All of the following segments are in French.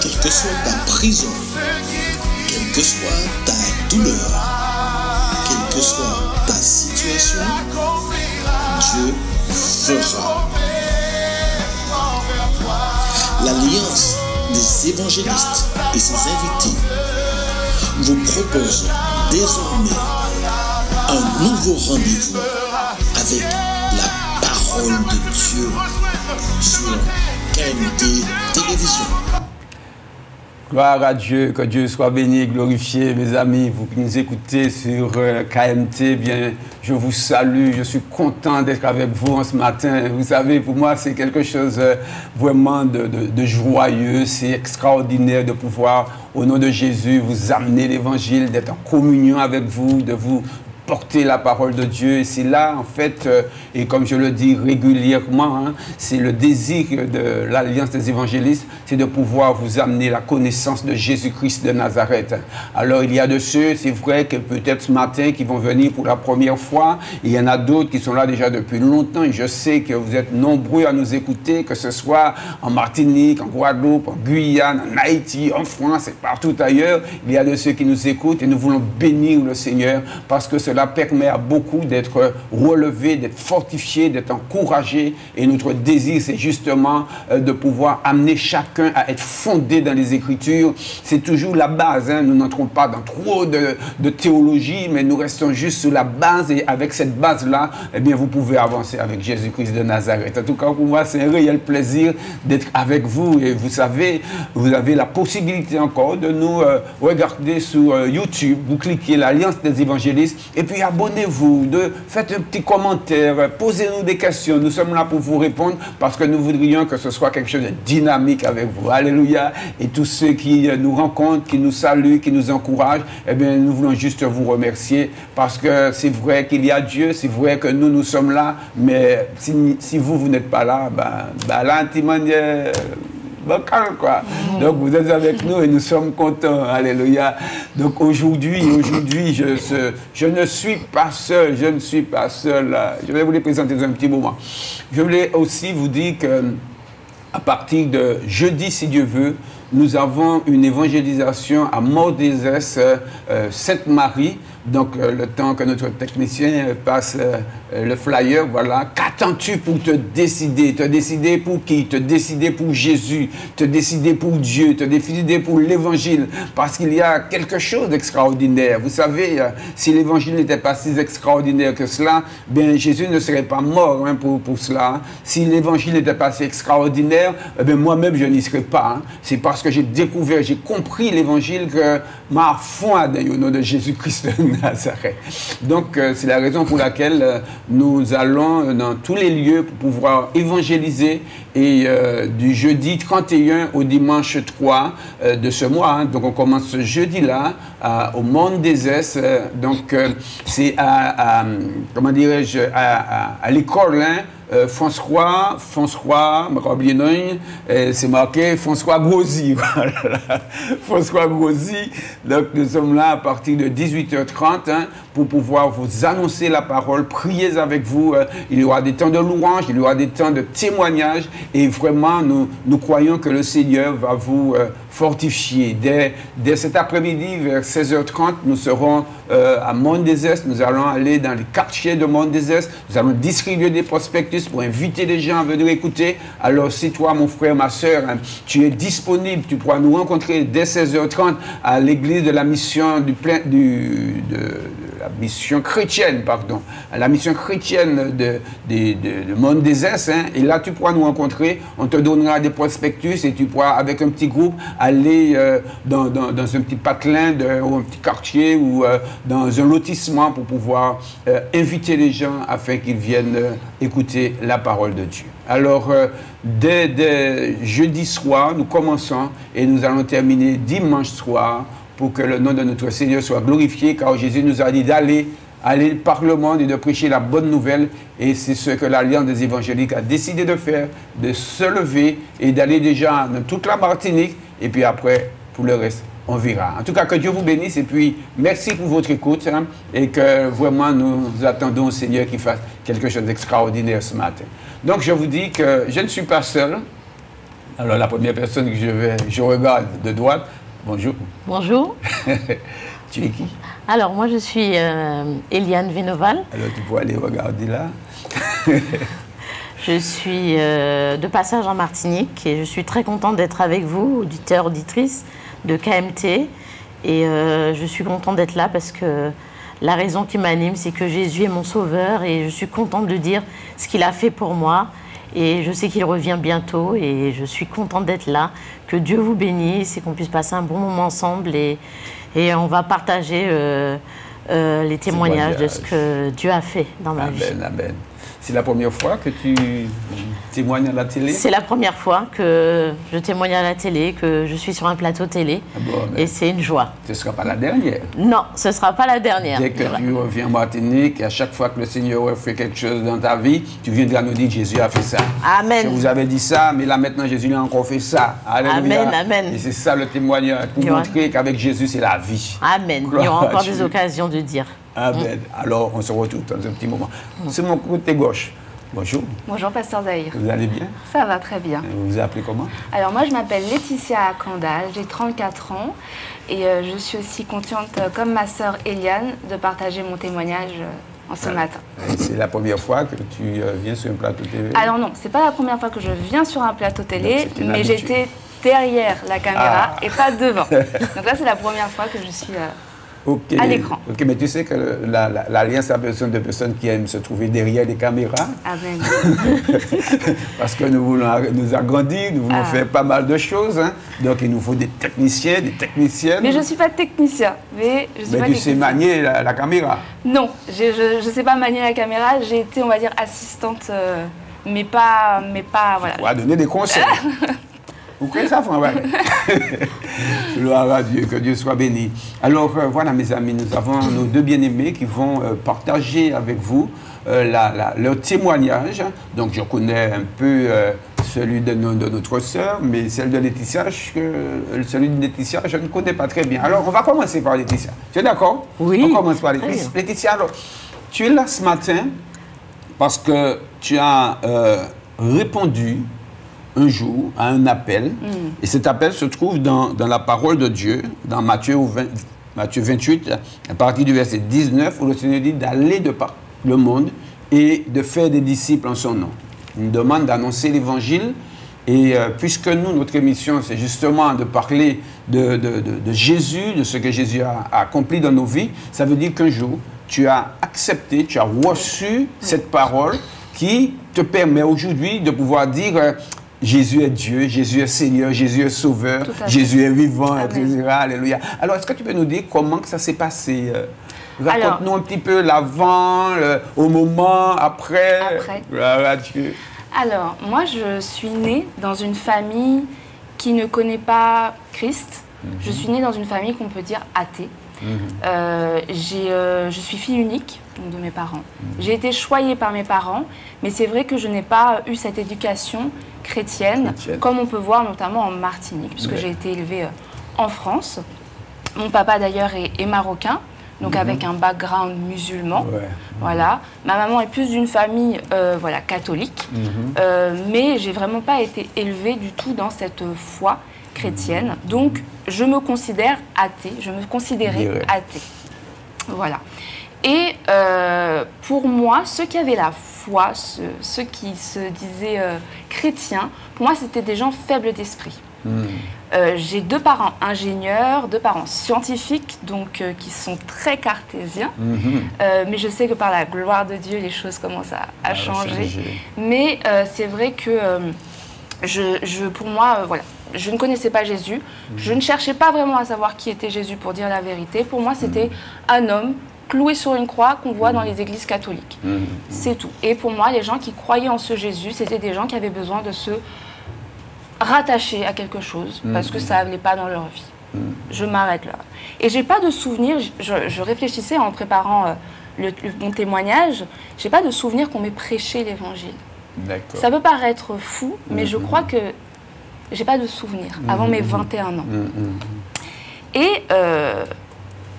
Quelle que soit ta prison, quelle que soit ta douleur, quelle que soit ta situation, Dieu fera. L'Alliance des évangélistes et ses invités vous propose désormais un nouveau rendez-vous avec la parole de Dieu sur KMT Télévision. Gloire à Dieu, que Dieu soit béni et glorifié, mes amis, vous qui nous écoutez sur KMT, bien, je vous salue, je suis content d'être avec vous en ce matin. Vous savez, pour moi, c'est quelque chose vraiment de joyeux, c'est extraordinaire de pouvoir, au nom de Jésus, vous amener l'évangile, d'être en communion avec vous, de vous porter la parole de Dieu. Et c'est là, en fait, et comme je le dis régulièrement, hein, c'est le désir de l'Alliance des évangélistes, c'est de pouvoir vous amener la connaissance de Jésus-Christ de Nazareth. Alors, il y a de ceux, c'est vrai, que peut-être ce matin, qui vont venir pour la première fois. Il y en a d'autres qui sont là déjà depuis longtemps. Et je sais que vous êtes nombreux à nous écouter, que ce soit en Martinique, en Guadeloupe, en Guyane, en Haïti, en France et partout ailleurs. Il y a de ceux qui nous écoutent et nous voulons bénir le Seigneur parce que cela permet à beaucoup d'être relevés, d'être fortifiés, d'être encouragés. Et notre désir, c'est justement de pouvoir amener chacun à être fondé dans les Écritures. C'est toujours la base. Hein. Nous n'entrons pas dans trop de théologie, mais nous restons juste sur la base. Et avec cette base-là, eh bien, vous pouvez avancer avec Jésus-Christ de Nazareth. En tout cas, pour moi, c'est un réel plaisir d'être avec vous. Et vous savez, vous avez la possibilité encore de nous regarder sur YouTube. Vous cliquez l'Alliance des évangélistes. Et puis abonnez-vous, faites un petit commentaire, posez-nous des questions. Nous sommes là pour vous répondre parce que nous voudrions que ce soit quelque chose de dynamique avec vous. Alléluia. Et tous ceux qui nous rencontrent, qui nous saluent, qui nous encouragent, eh bien, nous voulons juste vous remercier parce que c'est vrai qu'il y a Dieu, c'est vrai que nous sommes là, mais si vous n'êtes pas là, là, calme, quoi. Donc vous êtes avec nous et nous sommes contents. Alléluia. Donc aujourd'hui, je ne suis pas seul. Je ne suis pas seul. Je vais vous les présenter dans un petit moment. Je voulais aussi vous dire que à partir de jeudi, si Dieu veut, nous avons une évangélisation à Mort-des-Esses, Sainte-Marie. Donc, le temps que notre technicien passe le flyer, voilà. Qu'attends-tu pour te décider? Te décider pour qui? Te décider pour Jésus, te décider pour Dieu, te décider pour l'Évangile. Parce qu'il y a quelque chose d'extraordinaire. Vous savez, si l'Évangile n'était pas si extraordinaire que cela, bien, Jésus ne serait pas mort hein, pour cela. Si l'Évangile n'était pas si extraordinaire, bien, moi-même, je n'y serais pas. Hein. C'est parce que j'ai découvert, j'ai compris l'Évangile que ma foi au nom de Jésus-Christ de Nazareth. Donc, c'est la raison pour laquelle nous allons dans tous les lieux pour pouvoir évangéliser. Et du jeudi 31 au dimanche 3 de ce mois, hein, donc on commence ce jeudi-là au Mort-des-Esses. Donc, c'est comment dirais-je, à l'école, hein, François, c'est marqué François Grosy. Voilà. François Grosy. Donc nous sommes là à partir de 18h30 hein, pour pouvoir vous annoncer la parole, prier avec vous. Il y aura des temps de louange, il y aura des temps de témoignage et vraiment nous croyons que le Seigneur va vous fortifier. Dès cet après-midi, vers 16h30, nous serons à Mort-des-Esses. Nous allons aller dans les quartiers de Mort-des-Esses. Nous allons distribuer des prospectus pour inviter les gens à venir écouter. Alors, si toi, mon frère, ma soeur, hein, tu es disponible, tu pourras nous rencontrer dès 16h30 à l'église de la mission la mission chrétienne, pardon, à la mission chrétienne de Mort-des-Esses. Hein, et là, tu pourras nous rencontrer. On te donnera des prospectus et tu pourras, avec un petit groupe, aller dans un petit patelin ou un petit quartier ou dans un lotissement pour pouvoir inviter les gens afin qu'ils viennent écouter la parole de Dieu. Alors, dès jeudi soir, nous commençons et nous allons terminer dimanche soir pour que le nom de notre Seigneur soit glorifié, car Jésus nous a dit d'aller par le monde et de prêcher la bonne nouvelle. Et c'est ce que l'Alliance des évangéliques a décidé de faire, de se lever et d'aller déjà dans toute la Martinique. Et puis après, pour le reste, on verra. En tout cas, que Dieu vous bénisse et puis merci pour votre écoute hein, et que vraiment nous attendons au Seigneur qui fasse quelque chose d'extraordinaire ce matin. Donc, je vous dis que je ne suis pas seul. Alors, la première personne que je regarde de droite, bonjour. Bonjour. Tu es qui? Alors, moi, je suis Eliane Vénoval. Alors, tu peux aller regarder là. Je suis de passage en Martinique et je suis très contente d'être avec vous, auditeurs, auditrices de KMT. Et je suis contente d'être là parce que la raison qui m'anime, c'est que Jésus est mon sauveur et je suis contente de dire ce qu'il a fait pour moi. Et je sais qu'il revient bientôt et je suis contente d'être là. Que Dieu vous bénisse et qu'on puisse passer un bon moment ensemble. Et on va partager les témoignages de ce que Dieu a fait dans ma vie. Amen. C'est la première fois que tu témoignes à la télé? C'est la première fois que je témoigne à la télé, que je suis sur un plateau télé. Et c'est une joie. Ce ne sera pas la dernière? Non, ce ne sera pas la dernière. Dès que tu reviens en Martinique, et à chaque fois que le Seigneur fait quelque chose dans ta vie, tu viendras nous dire Jésus a fait ça. Amen. Je vous avais dit ça, mais là maintenant Jésus a encore fait ça. Alléluia. Amen, amen. Et c'est ça le témoignage, pour montrer qu'avec Jésus c'est la vie. Amen. Il y aura encore des occasions de dire. Amen. Alors, on se retrouve dans un petit moment. C'est mon côté gauche. Bonjour. Bonjour, Pasteur Zahir. Vous allez bien? Ça va très bien. Vous vous appelez comment? Alors, moi, je m'appelle Laetitia Kanda, j'ai 34 ans et je suis aussi contente, comme ma sœur Eliane, de partager mon témoignage en ce matin. C'est la première fois que tu viens sur un plateau télé? Alors non, c'est pas la première fois que je viens sur un plateau télé, mais j'étais derrière la caméra et pas devant. Donc là, c'est la première fois que je suis... à l'écran. Ok, mais tu sais que l'Alliance a besoin de personnes qui aiment se trouver derrière les caméras. Amen. Parce que nous voulons nous agrandir, nous voulons faire pas mal de choses. Hein. Donc il nous faut des techniciens, des techniciennes. Mais je ne suis pas technicien. Mais tu sais manier la caméra? Non, je ne sais pas manier la caméra. J'ai été, on va dire, assistante, mais pas voilà. On va donner des conseils. Vous croyez ça, François? Gloire à Dieu, que Dieu soit béni. Alors, voilà, mes amis, nous avons nos deux bien-aimés qui vont partager avec vous leur témoignage. Donc, je connais un peu celui de notre sœur, mais celle de Laetitia, celui de Laetitia, je ne connais pas très bien. Alors, on va commencer par Laetitia. Tu es d'accord? Oui. On commence par Laetitia. Laetitia, alors, tu es là ce matin parce que tu as répondu un jour à un appel, et cet appel se trouve dans la parole de Dieu, dans Matthieu 28, à partir du verset 19, où le Seigneur dit d'aller de par le monde et de faire des disciples en son nom. Il nous demande d'annoncer l'évangile, et puisque nous, notre émission, c'est justement de parler de Jésus, de ce que Jésus a accompli dans nos vies, ça veut dire qu'un jour, tu as accepté, tu as reçu cette parole qui te permet aujourd'hui de pouvoir dire... Jésus est Dieu, Jésus est Seigneur, Jésus est Sauveur, Jésus est vivant, etc. Alléluia. Alors, est-ce que tu peux nous dire comment que ça s'est passé? Raconte-nous un petit peu l'avant, au moment, après. Dieu. Alors, moi, je suis née dans une famille qui ne connaît pas Christ. Je suis née dans une famille qu'on peut dire athée. Je suis fille unique de mes parents. J'ai été choyée par mes parents, mais c'est vrai que je n'ai pas eu cette éducation chrétienne, comme on peut voir notamment en Martinique, puisque j'ai été élevée en France. Mon papa d'ailleurs est marocain, donc avec un background musulman. Voilà. Ma maman est plus d'une famille catholique, mais j'ai vraiment pas été élevée du tout dans cette foi chrétienne. Donc, je me considère athée, je me considérais athée. Voilà. Et pour moi, ceux qui avaient la foi, ceux qui se disaient chrétiens, pour moi, c'était des gens faibles d'esprit. J'ai deux parents ingénieurs, deux parents scientifiques, donc qui sont très cartésiens. Mais je sais que par la gloire de Dieu, les choses commencent à changer. Mais c'est vrai que pour moi, je ne connaissais pas Jésus. Je ne cherchais pas vraiment à savoir qui était Jésus, pour dire la vérité. Pour moi, c'était un homme cloué sur une croix qu'on voit dans les églises catholiques. C'est tout. Et pour moi, les gens qui croyaient en ce Jésus, c'était des gens qui avaient besoin de se rattacher à quelque chose, parce que ça n'allait pas dans leur vie. Je m'arrête là. Et j'ai pas de souvenir, je réfléchissais en préparant mon témoignage, j'ai pas de souvenir qu'on m'ait prêché l'évangile. Ça peut paraître fou, mais je crois que j'ai pas de souvenir avant mes 21 ans. Et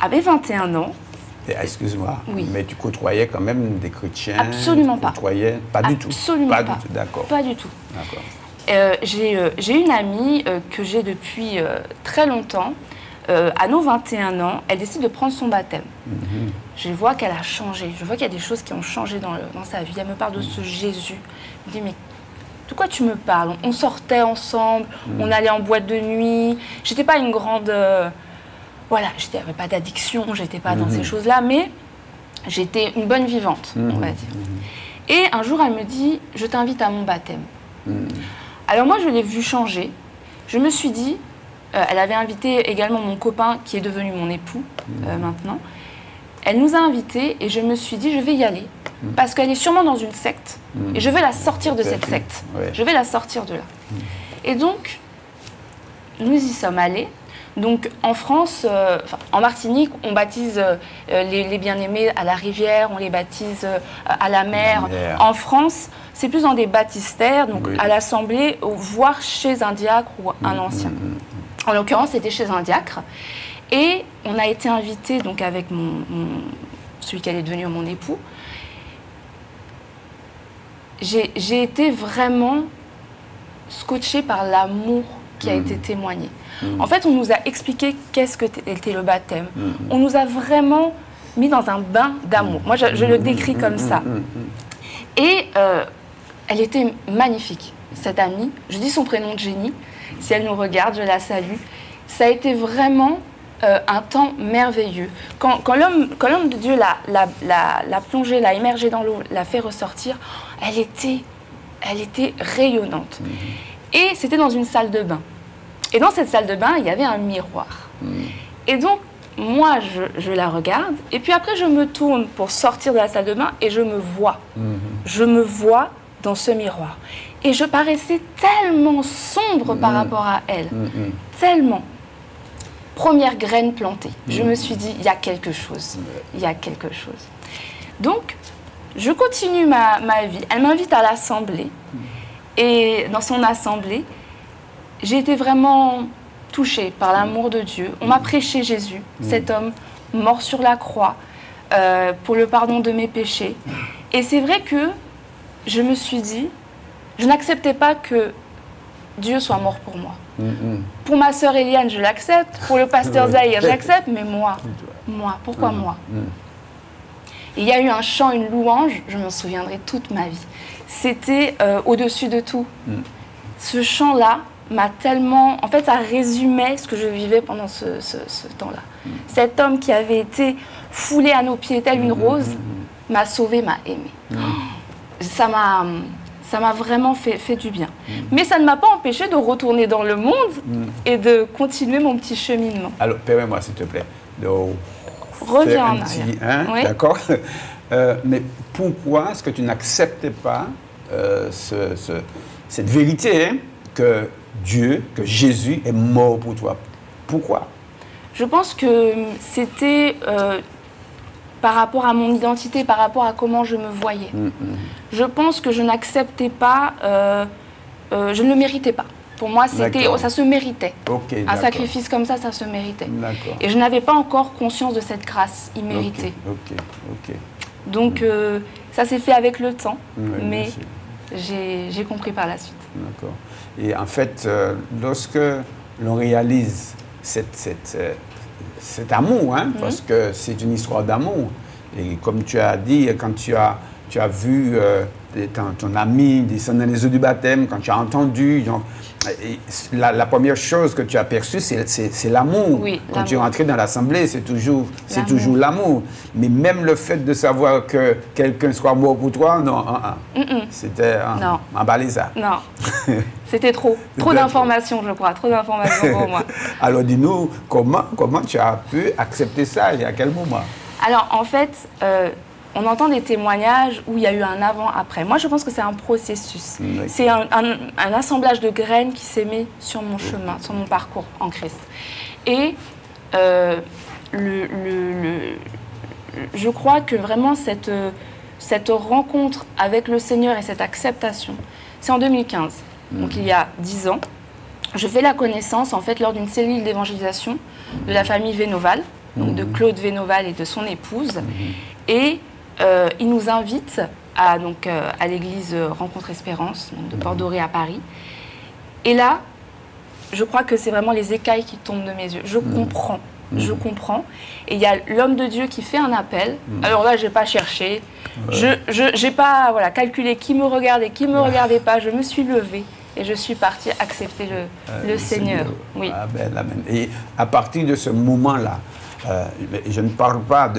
à mes 21 ans... Excuse-moi, mais tu côtoyais quand même des chrétiens? Absolument pas. Pas du tout? Absolument pas. D'accord. Pas du tout. D'accord. J'ai une amie que j'ai depuis très longtemps. À nos 21 ans, elle décide de prendre son baptême. Je vois qu'elle a changé. Je vois qu'il y a des choses qui ont changé dans sa vie. Elle me parle de ce Jésus. Je me dis, mais de quoi tu me parles? On sortait ensemble, on allait en boîte de nuit. J'étais pas une grande... voilà, j'avais pas d'addiction, j'étais pas dans ces choses-là, mais j'étais une bonne vivante, on va dire. Et un jour, elle me dit, je t'invite à mon baptême. Alors moi, je l'ai vue changer. Je me suis dit, elle avait invité également mon copain, qui est devenu mon époux maintenant. Elle nous a invités et je me suis dit, je vais y aller. Parce qu'elle est sûrement dans une secte. Et je vais la sortir de cette secte. Je vais la sortir de là. Et donc, nous y sommes allés. Donc, en France, en Martinique, on baptise les bien-aimés à la rivière, on les baptise à la mer. En France, c'est plus dans des baptistères, donc à l'assemblée, voire chez un diacre ou un ancien. En l'occurrence, c'était chez un diacre. Et on a été invités, donc avec celui qui allait devenir mon époux. J'ai été vraiment scotchée par l'amour qui a été témoigné. En fait, on nous a expliqué qu'est-ce que était le baptême. On nous a vraiment mis dans un bain d'amour. Moi, je le décris comme ça. Et elle était magnifique, cette amie. Je dis son prénom de Jenny. Si elle nous regarde, je la salue. Ça a été vraiment un temps merveilleux. Quand l'homme de Dieu l'a plongée, l'a immergée dans l'eau, l'a fait ressortir, elle était rayonnante. Et c'était dans une salle de bain. Et dans cette salle de bain, il y avait un miroir. Et donc, moi, je la regarde. Et puis après, je me tourne pour sortir de la salle de bain et je me vois. Je me vois dans ce miroir. Et je paraissais tellement sombre par rapport à elle. Tellement. Première graine plantée. Je me suis dit, il y a quelque chose. Il y a quelque chose. Donc, je continue ma vie. Elle m'invite à l'assemblée. Et dans son assemblée, j'ai été vraiment touchée par l'amour de Dieu. On m'a prêché Jésus, cet homme mort sur la croix pour le pardon de mes péchés. Et c'est vrai que je me suis dit, je n'acceptais pas que Dieu soit mort pour moi. Pour ma sœur Eliane, je l'accepte. Pour le pasteur Zahir, j'accepte. Mais moi, pourquoi moi? Et il y a eu un chant, une louange, je m'en souviendrai toute ma vie. C'était au-dessus de tout. Ce chant-là m'a tellement... En fait, ça résumait ce que je vivais pendant ce temps-là. Cet homme qui avait été foulé à nos pieds tel une rose m'a sauvée, m'a aimée. Ça m'a vraiment fait du bien. Mais ça ne m'a pas empêché de retourner dans le monde et de continuer mon petit cheminement. Alors, permets-moi, s'il te plaît, de reviens en arrière. Oui. D'accord. Mais pourquoi est-ce que tu n'acceptais pas cette vérité que Dieu, que Jésus est mort pour toi? Pourquoi? Je pense que c'était par rapport à mon identité, par rapport à comment je me voyais. Je pense que je n'acceptais pas, je ne le méritais pas. Pour moi, ça se méritait. Un sacrifice comme ça, ça se méritait. Et je n'avais pas encore conscience de cette grâce imméritée. Donc, ça s'est fait avec le temps, mais j'ai compris par la suite. D'accord. Et en fait, lorsque l'on réalise cet amour, parce que c'est une histoire d'amour, et comme tu as dit, quand tu as vu ton ami descendre dans les eaux du baptême, quand tu as entendu, donc, la première chose que tu as perçue, c'est l'amour. Oui, quand tu es rentré dans l'assemblée, c'est toujours l'amour. Mais même le fait de savoir que quelqu'un soit mort pour toi, non, c'était un balisa. Non, c'était trop d'informations, je crois, trop d'informations pour moi. Alors dis-nous, comment tu as pu accepter ça et à quel moment? Alors en fait, on entend des témoignages où il y a eu un avant-après. Moi, je pense que c'est un processus. C'est un assemblage de graines qui s'est mis sur mon chemin, sur mon parcours en Christ. Et je crois que vraiment cette rencontre avec le Seigneur et cette acceptation, c'est en 2015, donc il y a 10 ans. Je fais la connaissance, en fait, lors d'une cellule d'évangélisation de la famille Vénoval, donc de Claude Vénoval et de son épouse. Et il nous invite à l'église Rencontre Espérance, de Port-Doré à Paris. Et là, je crois que c'est vraiment les écailles qui tombent de mes yeux. Je comprends. Je comprends. Et il y a l'homme de Dieu qui fait un appel. Alors là, je n'ai pas cherché. Je n'ai pas calculé qui me regardait, qui ne me regardait pas. Je me suis levée et je suis partie accepter le Seigneur. Oui. Amen, amen. Et à partir de ce moment-là, je ne parle pas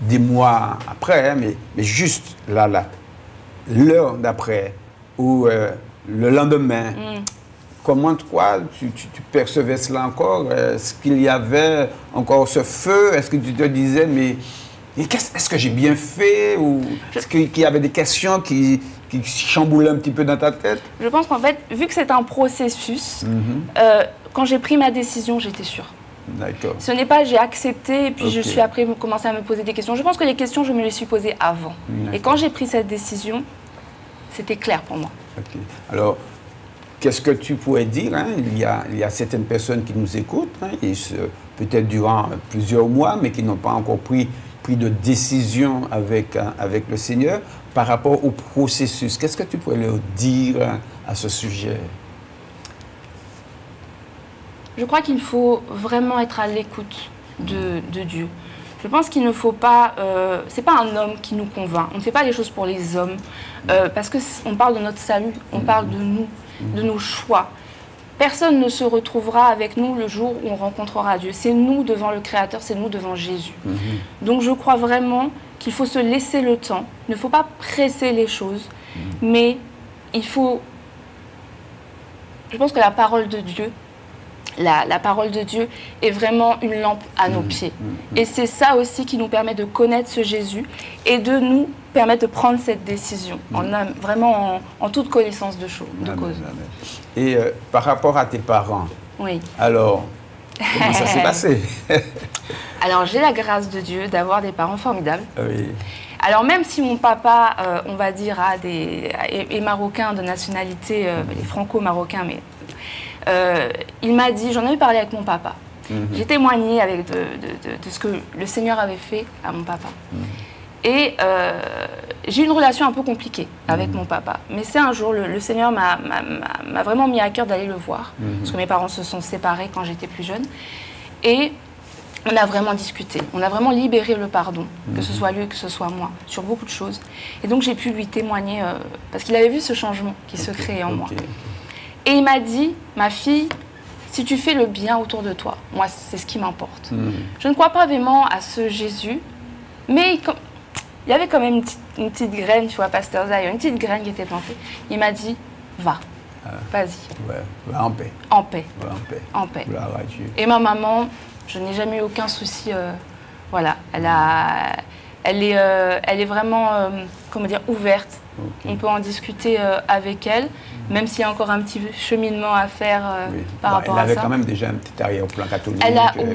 des mois après, hein, mais juste l'heure d'après ou le lendemain. Comment toi, tu percevais cela encore? Est-ce qu'il y avait encore ce feu? Est-ce que tu te disais, mais est-ce que j'ai bien fait? Ou est-ce qu'il y avait des questions qui chamboulaient un petit peu dans ta tête? Je pense qu'en fait, vu que c'est un processus, quand j'ai pris ma décision, j'étais sûre. D'accord. Ce n'est pas j'ai accepté et puis je suis après commencé à me poser des questions. Je pense que les questions, je me les suis posées avant. Et quand j'ai pris cette décision, c'était clair pour moi. Okay. Alors, qu'est-ce que tu pourrais dire, hein? Il y a certaines personnes qui nous écoutent, hein, peut-être durant plusieurs mois, mais qui n'ont pas encore pris de décision avec le Seigneur par rapport au processus. Qu'est-ce que tu pourrais leur dire à ce sujet? Je crois qu'il faut vraiment être à l'écoute de Dieu. Je pense qu'il ne faut pas... c'est pas un homme qui nous convainc. On ne fait pas les choses pour les hommes. Parce qu'on parle de notre salut, on parle de nous, de nos choix. Personne ne se retrouvera avec nous le jour où on rencontrera Dieu. C'est nous devant le Créateur, c'est nous devant Jésus. Donc je crois vraiment qu'il faut se laisser le temps. Il ne faut pas presser les choses, mais il faut... Je pense que la parole de Dieu, la parole de Dieu est vraiment une lampe à nos pieds. Et c'est ça aussi qui nous permet de connaître ce Jésus et de nous permettre de prendre cette décision vraiment en toute connaissance de cause. Et par rapport à tes parents, oui. Alors, comment ça s'est passé? Alors, j'ai la grâce de Dieu d'avoir des parents formidables. Oui. Alors, même si mon papa, on va dire, est marocain de nationalité, il est franco-marocain, mais il m'a dit, j'en avais parlé avec mon papa. J'ai témoigné de ce que le Seigneur avait fait à mon papa. Et j'ai eu une relation un peu compliquée avec mon papa. Mais c'est un jour, le Seigneur m'a vraiment mis à cœur d'aller le voir. Parce que mes parents se sont séparés quand j'étais plus jeune. Et on a vraiment discuté. On a vraiment libéré le pardon, que ce soit lui, que ce soit moi, sur beaucoup de choses. Et donc j'ai pu lui témoigner, parce qu'il avait vu ce changement qui se créait en moi. Et il m'a dit, ma fille, si tu fais le bien autour de toi, moi c'est ce qui m'importe. Je ne crois pas vraiment à ce Jésus, mais il y avait quand même une petite graine, tu vois, Pasteur Zion, une petite graine qui était plantée. Il m'a dit, va, vas-y. Ouais, va en paix. En paix. Va en paix. En paix. Gloire à Dieu. Et ma maman, je n'ai jamais eu aucun souci. Voilà, elle est vraiment, comment dire, ouverte. On peut en discuter avec elle, même s'il y a encore un petit cheminement à faire par rapport à ça. Elle avait quand même déjà un petit arrière-plan catholique.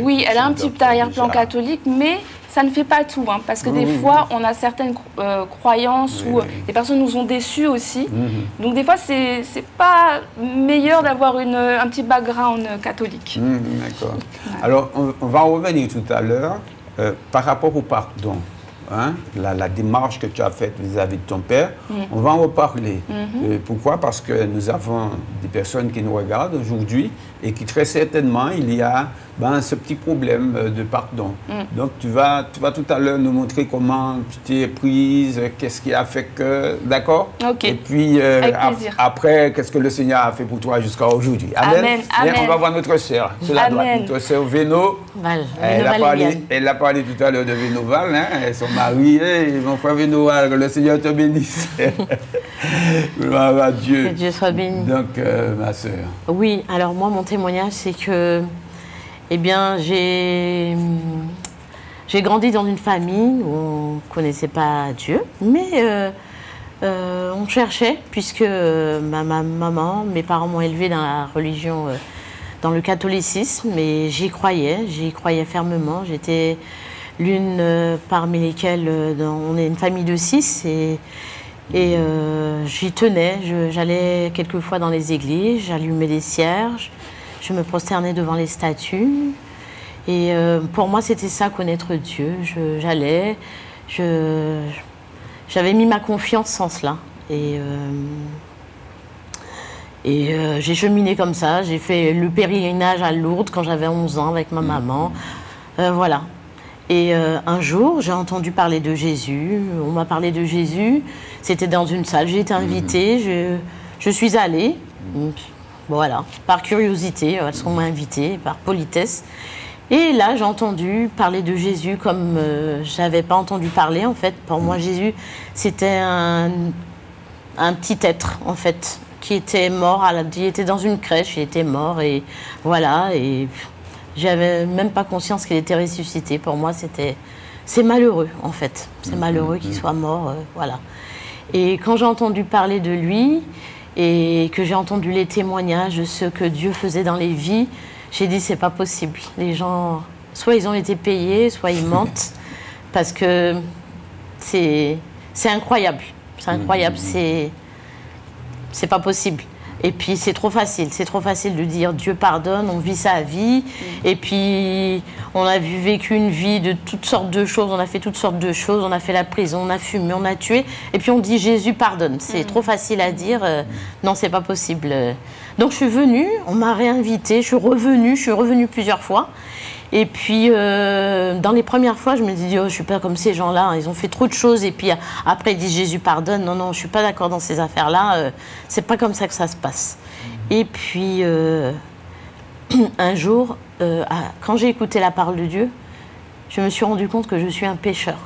Oui, elle a un petit arrière-plan catholique, mais ça ne fait pas tout, hein, parce que des fois, on a certaines croyances où des personnes nous ont déçus aussi. Donc des fois, c'est pas meilleur d'avoir un petit background catholique. D'accord. Alors, on va en revenir tout à l'heure par rapport au pardon. Hein, la démarche que tu as faite vis-à-vis de ton père, on va en reparler. Pourquoi? Parce que nous avons des personnes qui nous regardent aujourd'hui et qui très certainement, il y a ce petit problème de pardon. Donc tu vas tout à l'heure nous montrer comment tu t'es prise, qu'est-ce qui a fait que... D'accord? Okay. Et puis après, qu'est-ce que le Seigneur a fait pour toi jusqu'à aujourd'hui? Amen. Amen. Bien, on va voir notre sœur. C'est la droite. Notre sœur Véno. Elle a parlé tout à l'heure de Vénoval. Hein, elles sont mariées. Mon frère Vénoval, que le Seigneur te bénisse. Gloire à Dieu. Que Dieu soit béni. Donc, ma sœur. Oui, alors moi, mon témoignage, c'est que, eh bien, j'ai grandi dans une famille où on ne connaissait pas Dieu, mais on cherchait, puisque ma maman, mes parents m'ont élevée dans la religion, dans le catholicisme, et j'y croyais fermement. J'étais l'une parmi lesquelles, on est une famille de 6, et j'y tenais. J'allais quelquefois dans les églises, j'allumais des cierges, je me prosternais devant les statues. Et pour moi, c'était ça, connaître Dieu. J'avais mis ma confiance en cela. Et Et j'ai cheminé comme ça. J'ai fait le pèlerinage à Lourdes quand j'avais 11 ans avec ma maman. Voilà. Et un jour, j'ai entendu parler de Jésus. On m'a parlé de Jésus. C'était dans une salle. J'ai été invitée. Je suis allée. Voilà. Par curiosité, parce qu'on m'a invitée, par politesse. Et là, j'ai entendu parler de Jésus comme je n'avais pas entendu parler, en fait. Pour moi, Jésus, c'était un petit être, en fait, qui était mort. Il était dans une crèche, il était mort, et voilà. Et j'avais même pas conscience qu'il était ressuscité. Pour moi, c'est malheureux, en fait. C'est malheureux qu'il soit mort, voilà. Et quand j'ai entendu parler de lui, et que j'ai entendu les témoignages de ce que Dieu faisait dans les vies, j'ai dit, c'est pas possible. Les gens, soit ils ont été payés, soit ils mentent, parce que c'est incroyable. C'est incroyable, c'est pas possible. Et puis c'est trop facile de dire Dieu pardonne, on vit sa vie, et puis on a vécu une vie de toutes sortes de choses, on a fait toutes sortes de choses, on a fait la prison, on a fumé, on a tué, et puis on dit Jésus pardonne. C'est trop facile à dire, non, c'est pas possible. Donc je suis venue, on m'a réinvitée, je suis revenue plusieurs fois. Et puis, dans les premières fois, je me dis, oh, je ne suis pas comme ces gens-là, ils ont fait trop de choses. Et puis après, ils disent Jésus pardonne. Non, non, je ne suis pas d'accord dans ces affaires-là. C'est pas comme ça que ça se passe. Et puis, un jour, quand j'ai écouté la parole de Dieu, je me suis rendu compte que je suis un pécheur.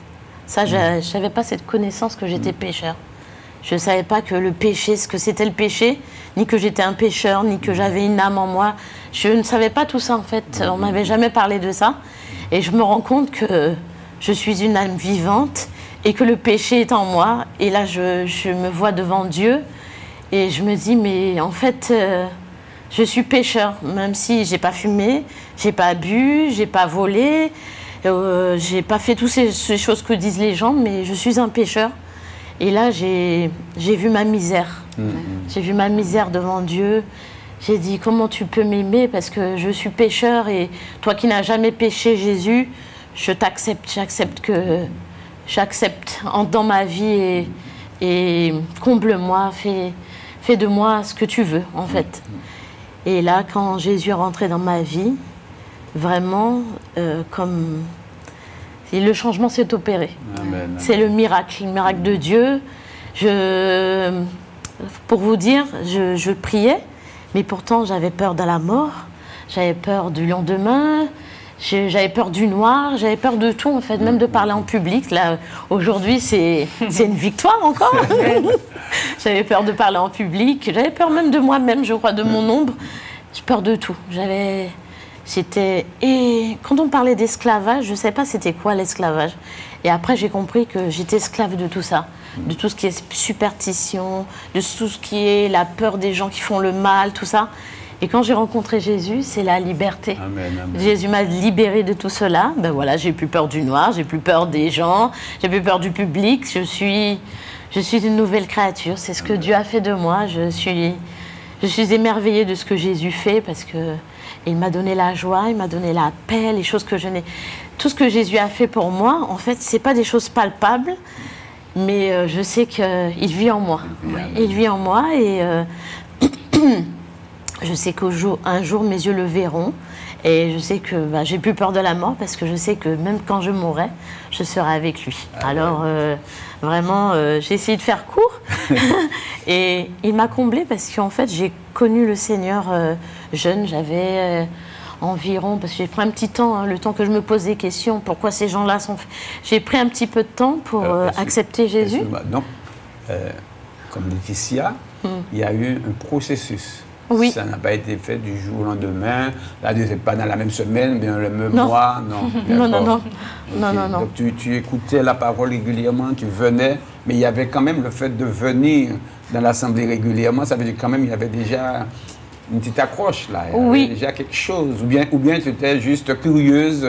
Ça, je n'avais pas cette connaissance que j'étais pécheur. Je ne savais pas que le péché, ce que c'était le péché, ni que j'étais un pécheur, ni que j'avais une âme en moi. Je ne savais pas tout ça, en fait. On ne m'avait jamais parlé de ça. Et je me rends compte que je suis une âme vivante et que le péché est en moi. Et là, je me vois devant Dieu et je me dis, mais en fait, je suis pécheur. Même si je n'ai pas fumé, je n'ai pas bu, je n'ai pas volé, je n'ai pas fait toutes ces choses que disent les gens, mais je suis un pécheur. Et là, j'ai vu ma misère. J'ai vu ma misère devant Dieu. J'ai dit, comment tu peux m'aimer parce que je suis pécheur et toi qui n'as jamais péché, Jésus, je t'accepte. J'accepte dans ma vie et comble-moi, fais de moi ce que tu veux, en fait. Et là, quand Jésus est rentré dans ma vie, vraiment, comme... Et le changement s'est opéré. C'est le miracle de Dieu. Pour vous dire, je priais, mais pourtant j'avais peur de la mort, j'avais peur du lendemain, j'avais peur du noir, j'avais peur de tout, en fait, même de parler en public. Là, aujourd'hui, c'est une victoire encore. J'avais peur de parler en public, j'avais peur même de moi-même, je crois, de mon ombre. J'ai peur de tout. Et quand on parlait d'esclavage, je ne savais pas c'était quoi l'esclavage. Et après, j'ai compris que j'étais esclave de tout ça, de tout ce qui est superstition, de tout ce qui est la peur des gens qui font le mal, tout ça. Et quand j'ai rencontré Jésus, c'est la liberté. Amen, amen. Jésus m'a libérée de tout cela. Ben voilà, j'ai plus peur du noir, j'ai plus peur des gens, j'ai plus peur du public. Je suis une nouvelle créature. C'est ce que Dieu a fait de moi. Je suis émerveillée de ce que Jésus fait parce que il m'a donné la joie, il m'a donné la paix, les choses que je n'ai... Tout ce que Jésus a fait pour moi, en fait, ce n'est pas des choses palpables, mais je sais qu'il vit en moi. Il vit en moi et je sais qu'un jour, mes yeux le verront. Et je sais que j'ai plus peur de la mort parce que je sais que même quand je mourrai, je serai avec lui. Alors, vraiment, j'ai essayé de faire court. Et il m'a comblée parce qu'en fait, j'ai connu le Seigneur jeune. J'avais environ, parce que j'ai pris un petit temps, le temps que je me pose des questions, pourquoi ces gens-là sont... J'ai pris un petit peu de temps pour accepter Jésus. Non, comme Laetitia, il y a eu un processus. Oui. Ça n'a pas été fait du jour au lendemain. Là, c'est pas dans la même semaine, bien le même mois. Non. Donc, tu écoutais la parole régulièrement, tu venais, mais il y avait quand même le fait de venir dans l'assemblée régulièrement. Ça veut dire quand même il y avait déjà une petite accroche là. Il y avait déjà quelque chose. Ou bien tu étais juste curieuse.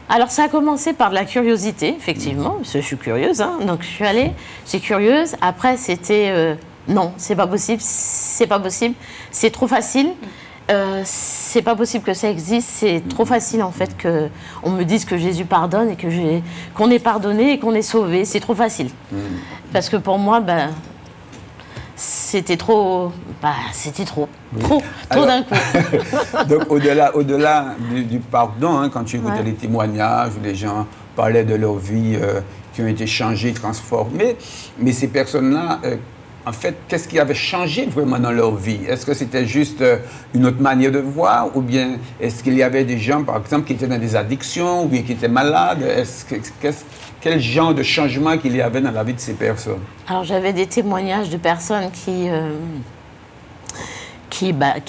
Alors, ça a commencé par de la curiosité, effectivement, parce que je suis curieuse. Hein, donc, je suis allée, j'étais curieuse. Après, c'était... non, c'est pas possible, c'est trop facile, c'est pas possible que ça existe, c'est trop facile en fait qu'on me dise que Jésus pardonne et qu'on est pardonné et qu'on est sauvé, c'est trop facile. Parce que pour moi, c'était trop, trop d'un coup. Donc au-delà du pardon, hein, quand tu écoutais les témoignages où les gens parlaient de leur vie qui ont été changées, transformées, mais ces personnes-là, en fait, qu'est-ce qui avait changé vraiment dans leur vie? Est-ce que c'était juste une autre manière de voir, ou bien est-ce qu'il y avait des gens, par exemple, qui étaient dans des addictions, ou bien qui étaient malades? Quel genre de changement qu'il y avait dans la vie de ces personnes? Alors, j'avais des témoignages de personnes qui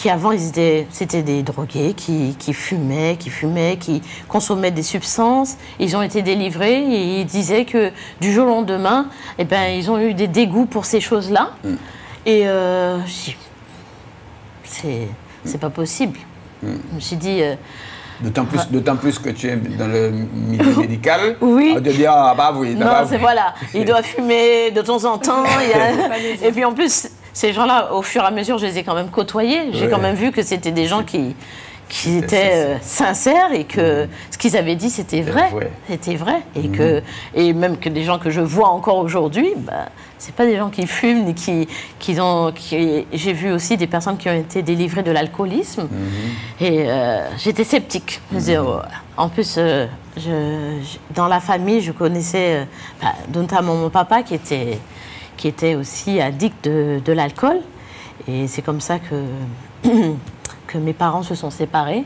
avant, c'était des drogués, qui fumaient, qui consommaient des substances. Ils ont été délivrés et ils disaient que du jour au lendemain, eh ben, ils ont eu des dégoûts pour ces choses-là. Et c'est pas possible. Je me suis dit... D'autant plus que tu es dans le milieu médical. Oui. On te dit, ah bah oui. Non, c'est voilà. Il doit fumer de temps en temps. Et puis en plus, ces gens-là, au fur et à mesure, je les ai quand même côtoyés. J'ai quand même vu que c'était des gens qui étaient sincères et que ce qu'ils avaient dit, c'était vrai. C'était vrai. Et même que des gens que je vois encore aujourd'hui, bah, c'est pas des gens qui fument ni j'ai vu aussi des personnes qui ont été délivrées de l'alcoolisme. Et j'étais sceptique. Je disais, en plus, dans la famille, je connaissais notamment mon papa qui était aussi addict de l'alcool. Et c'est comme ça que mes parents se sont séparés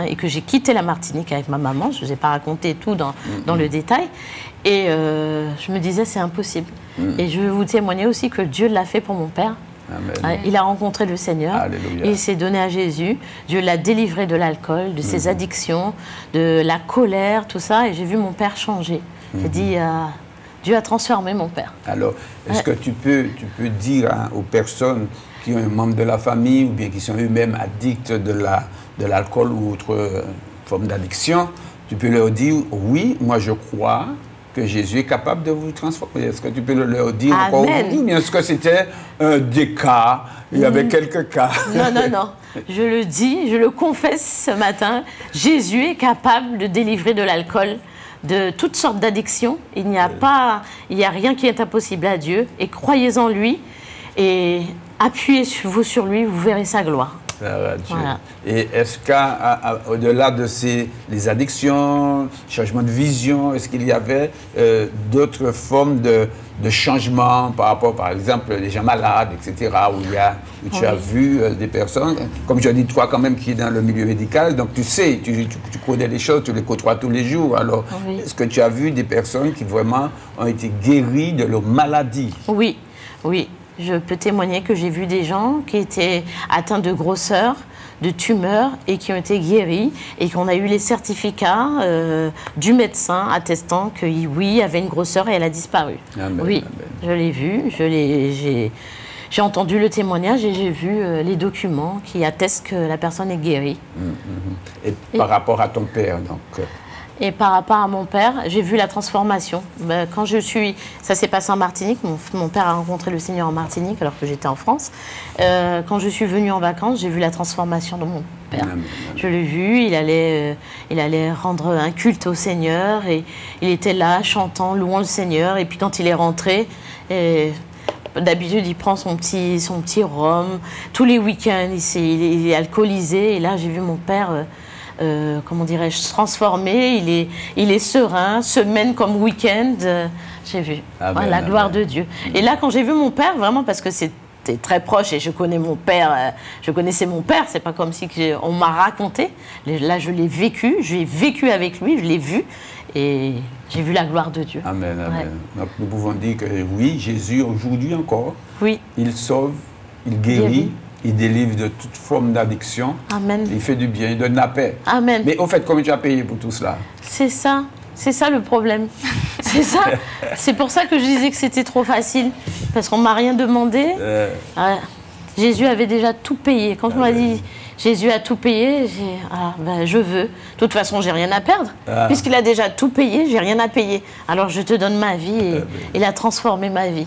et que j'ai quitté la Martinique avec ma maman. Je ne vous ai pas raconté tout dans le détail. Et je me disais, c'est impossible. Et je vais vous témoigner aussi que Dieu l'a fait pour mon père. Amen. Il a rencontré le Seigneur. Alléluia. Et il s'est donné à Jésus. Dieu l'a délivré de l'alcool, de ses addictions, de la colère, tout ça. Et j'ai vu mon père changer. J'ai dit... Dieu a transformé mon père. Alors, est-ce que tu peux dire aux personnes qui ont un membre de la famille ou bien qui sont eux-mêmes addicts de l'alcool ou autre forme d'addiction, tu peux leur dire, oui, moi je crois que Jésus est capable de vous transformer. Est-ce que tu peux leur dire encore aujourd'hui, ou bien est-ce que c'était des cas, il y avait quelques cas? Non. Je le dis, je le confesse ce matin, Jésus est capable de délivrer de l'alcool, de toutes sortes d'addictions. Il n'y a rien qui est impossible à Dieu. Et croyez en lui et appuyez-vous sur lui, vous verrez sa gloire. Voilà. Et est-ce qu'au-delà de les addictions, changement de vision, est-ce qu'il y avait d'autres formes de changement par rapport, par exemple, les gens malades, etc., où tu as vu des personnes, comme je dis, toi quand même qui es dans le milieu médical, donc tu sais, tu connais les choses, tu les côtoies tous les jours. Alors, est-ce que tu as vu des personnes qui vraiment ont été guéries de leur maladie? Oui. Je peux témoigner que j'ai vu des gens qui étaient atteints de grosseur, de tumeurs et qui ont été guéris et qu'on a eu les certificats du médecin attestant que oui, il y avait une grosseur et elle a disparu. Amen, oui, amen. Je l'ai vu, j'ai entendu le témoignage et j'ai vu les documents qui attestent que la personne est guérie. Et par rapport à ton père, donc Et par rapport à mon père, j'ai vu la transformation. Quand ça s'est passé en Martinique, mon père a rencontré le Seigneur en Martinique alors que j'étais en France. Quand je suis venue en vacances, j'ai vu la transformation de mon père. Amen. Je l'ai vu, il allait rendre un culte au Seigneur et il était là chantant, louant le Seigneur. Et puis quand il est rentré, d'habitude il prend son petit rhum. Tous les week-ends, il est alcoolisé. Et là, j'ai vu mon père... comment dirais-je, transformé, il est serein, semaine comme week-end, j'ai vu. La gloire de Dieu. Et là, quand j'ai vu mon père, vraiment, parce que c'était très proche et je connais mon père, je connaissais mon père, c'est pas comme si on m'a raconté. Là, je l'ai vécu, j'ai vécu avec lui, je l'ai vu et j'ai vu la gloire de Dieu. Amen. Donc, nous pouvons dire que oui, Jésus, aujourd'hui encore, il sauve, il guérit. Il délivre de toute forme d'addiction. Amen. Il fait du bien, il donne la paix. Amen. Mais au fait, combien tu as payé pour tout cela? C'est ça le problème. C'est ça. C'est pour ça que je disais que c'était trop facile. Parce qu'on ne m'a rien demandé. Jésus avait déjà tout payé. Quand on m'a dit Jésus a tout payé, je veux. De toute façon, j'ai rien à perdre. Puisqu'il a déjà tout payé, j'ai rien à payer. Alors je te donne ma vie et il a transformé ma vie.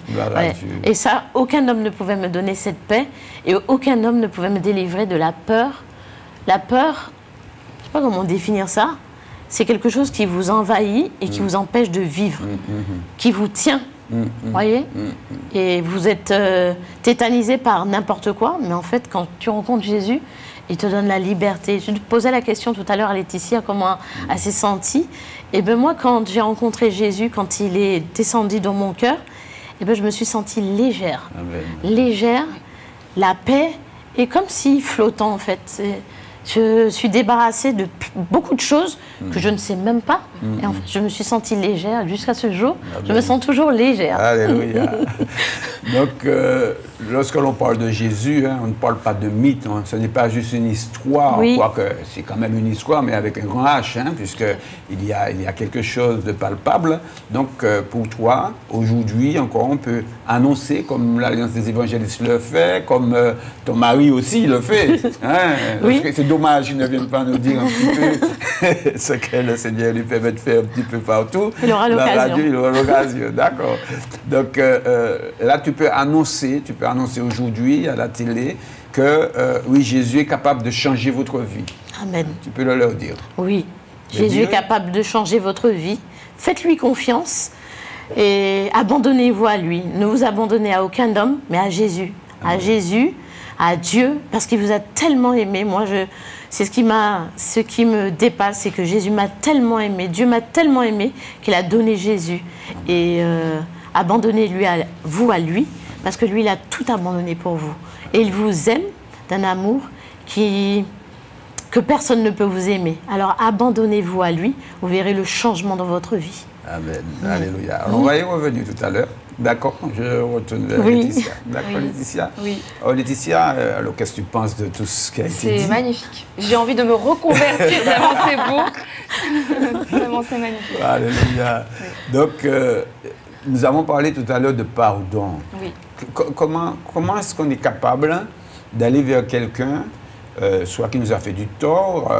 Et ça, aucun homme ne pouvait me donner cette paix et aucun homme ne pouvait me délivrer de la peur. La peur, je ne sais pas comment définir ça, c'est quelque chose qui vous envahit et qui vous empêche de vivre, qui vous tient. Voyez? Et vous êtes tétanisé par n'importe quoi, mais en fait, quand tu rencontres Jésus, il te donne la liberté. Je te posais la question tout à l'heure à Laetitia, comment elle s'est sentie. Et bien moi, quand j'ai rencontré Jésus, quand il est descendu dans mon cœur, et ben je me suis sentie légère. Amen. Légère, la paix, et comme si flottant en fait. Je suis débarrassée de beaucoup de choses que je ne sais même pas. Et en fait, je me suis sentie légère jusqu'à ce jour. Amen. Je me sens toujours légère. Alléluia. Donc, lorsque l'on parle de Jésus, on ne parle pas de mythe. Ce n'est pas juste une histoire, Oui. quoique c'est quand même une histoire, mais avec un grand H, puisqu'il y a quelque chose de palpable. Donc, pour toi, aujourd'hui, encore, on peut annoncer, comme l'Alliance des évangélistes le fait, comme ton mari aussi le fait. Oui. Parce que c'est dommage qu'il ne vienne pas nous dire un petit peu ce que le Seigneur lui permet de faire un petit peu partout. Il aura La l'occasion. radio, il aura l'occasion, d'accord. Donc là, tu peux annoncer aujourd'hui à la télé que oui, Jésus est capable de changer votre vie. Amen. Tu peux le leur dire. Oui, Mais Jésus dis-le. est capable de changer votre vie. Faites-lui confiance et abandonnez-vous à lui. Ne vous abandonnez à aucun homme, mais à Jésus. À Jésus, à Dieu, parce qu'il vous a tellement aimé. Moi, c'est ce qui me dépasse, c'est que Jésus m'a tellement aimé, Dieu m'a tellement aimé qu'il a donné Jésus. Et abandonnez-lui à lui, parce que lui, il a tout abandonné pour vous. Et il vous aime d'un amour que personne ne peut vous aimer. Alors abandonnez-vous à lui, vous verrez le changement dans votre vie. Amen. Alléluia. Alors, on va y revenir tout à l'heure. D'accord, je retourne vers Oui. Laetitia. D'accord, Oui. Laetitia. Oui. Alors, Laetitia, alors qu'est-ce que tu penses de tout ce qui a été dit? C'est magnifique. J'ai envie de me reconvertir, vraiment c'est beau. Vraiment c'est magnifique. Alléluia. Donc, nous avons parlé tout à l'heure de pardon. Oui. Comment est-ce qu'on est capable d'aller vers quelqu'un, soit qui nous a fait du tort,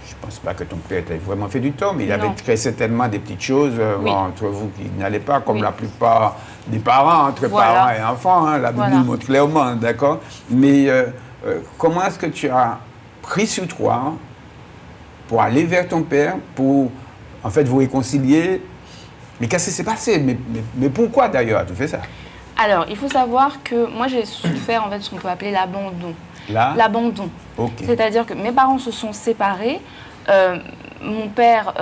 je ne pense pas que ton père t'ait vraiment fait du tort, mais il Non. avait très certainement des petites choses Oui. entre vous qui n'allaient pas, comme Oui. la plupart des parents, entre Voilà. parents et enfants. La Bible Voilà. nous montre clairement, d'accord? Mais comment est-ce que tu as pris sur toi pour aller vers ton père, pour en fait vous réconcilier? Mais qu'est-ce qui s'est passé? Mais pourquoi d'ailleurs as-tu fait ça? Alors, il faut savoir que moi j'ai souffert en fait ce qu'on peut appeler l'abandon. Là? L'abandon. Ok. C'est-à-dire que mes parents se sont séparés. Mon père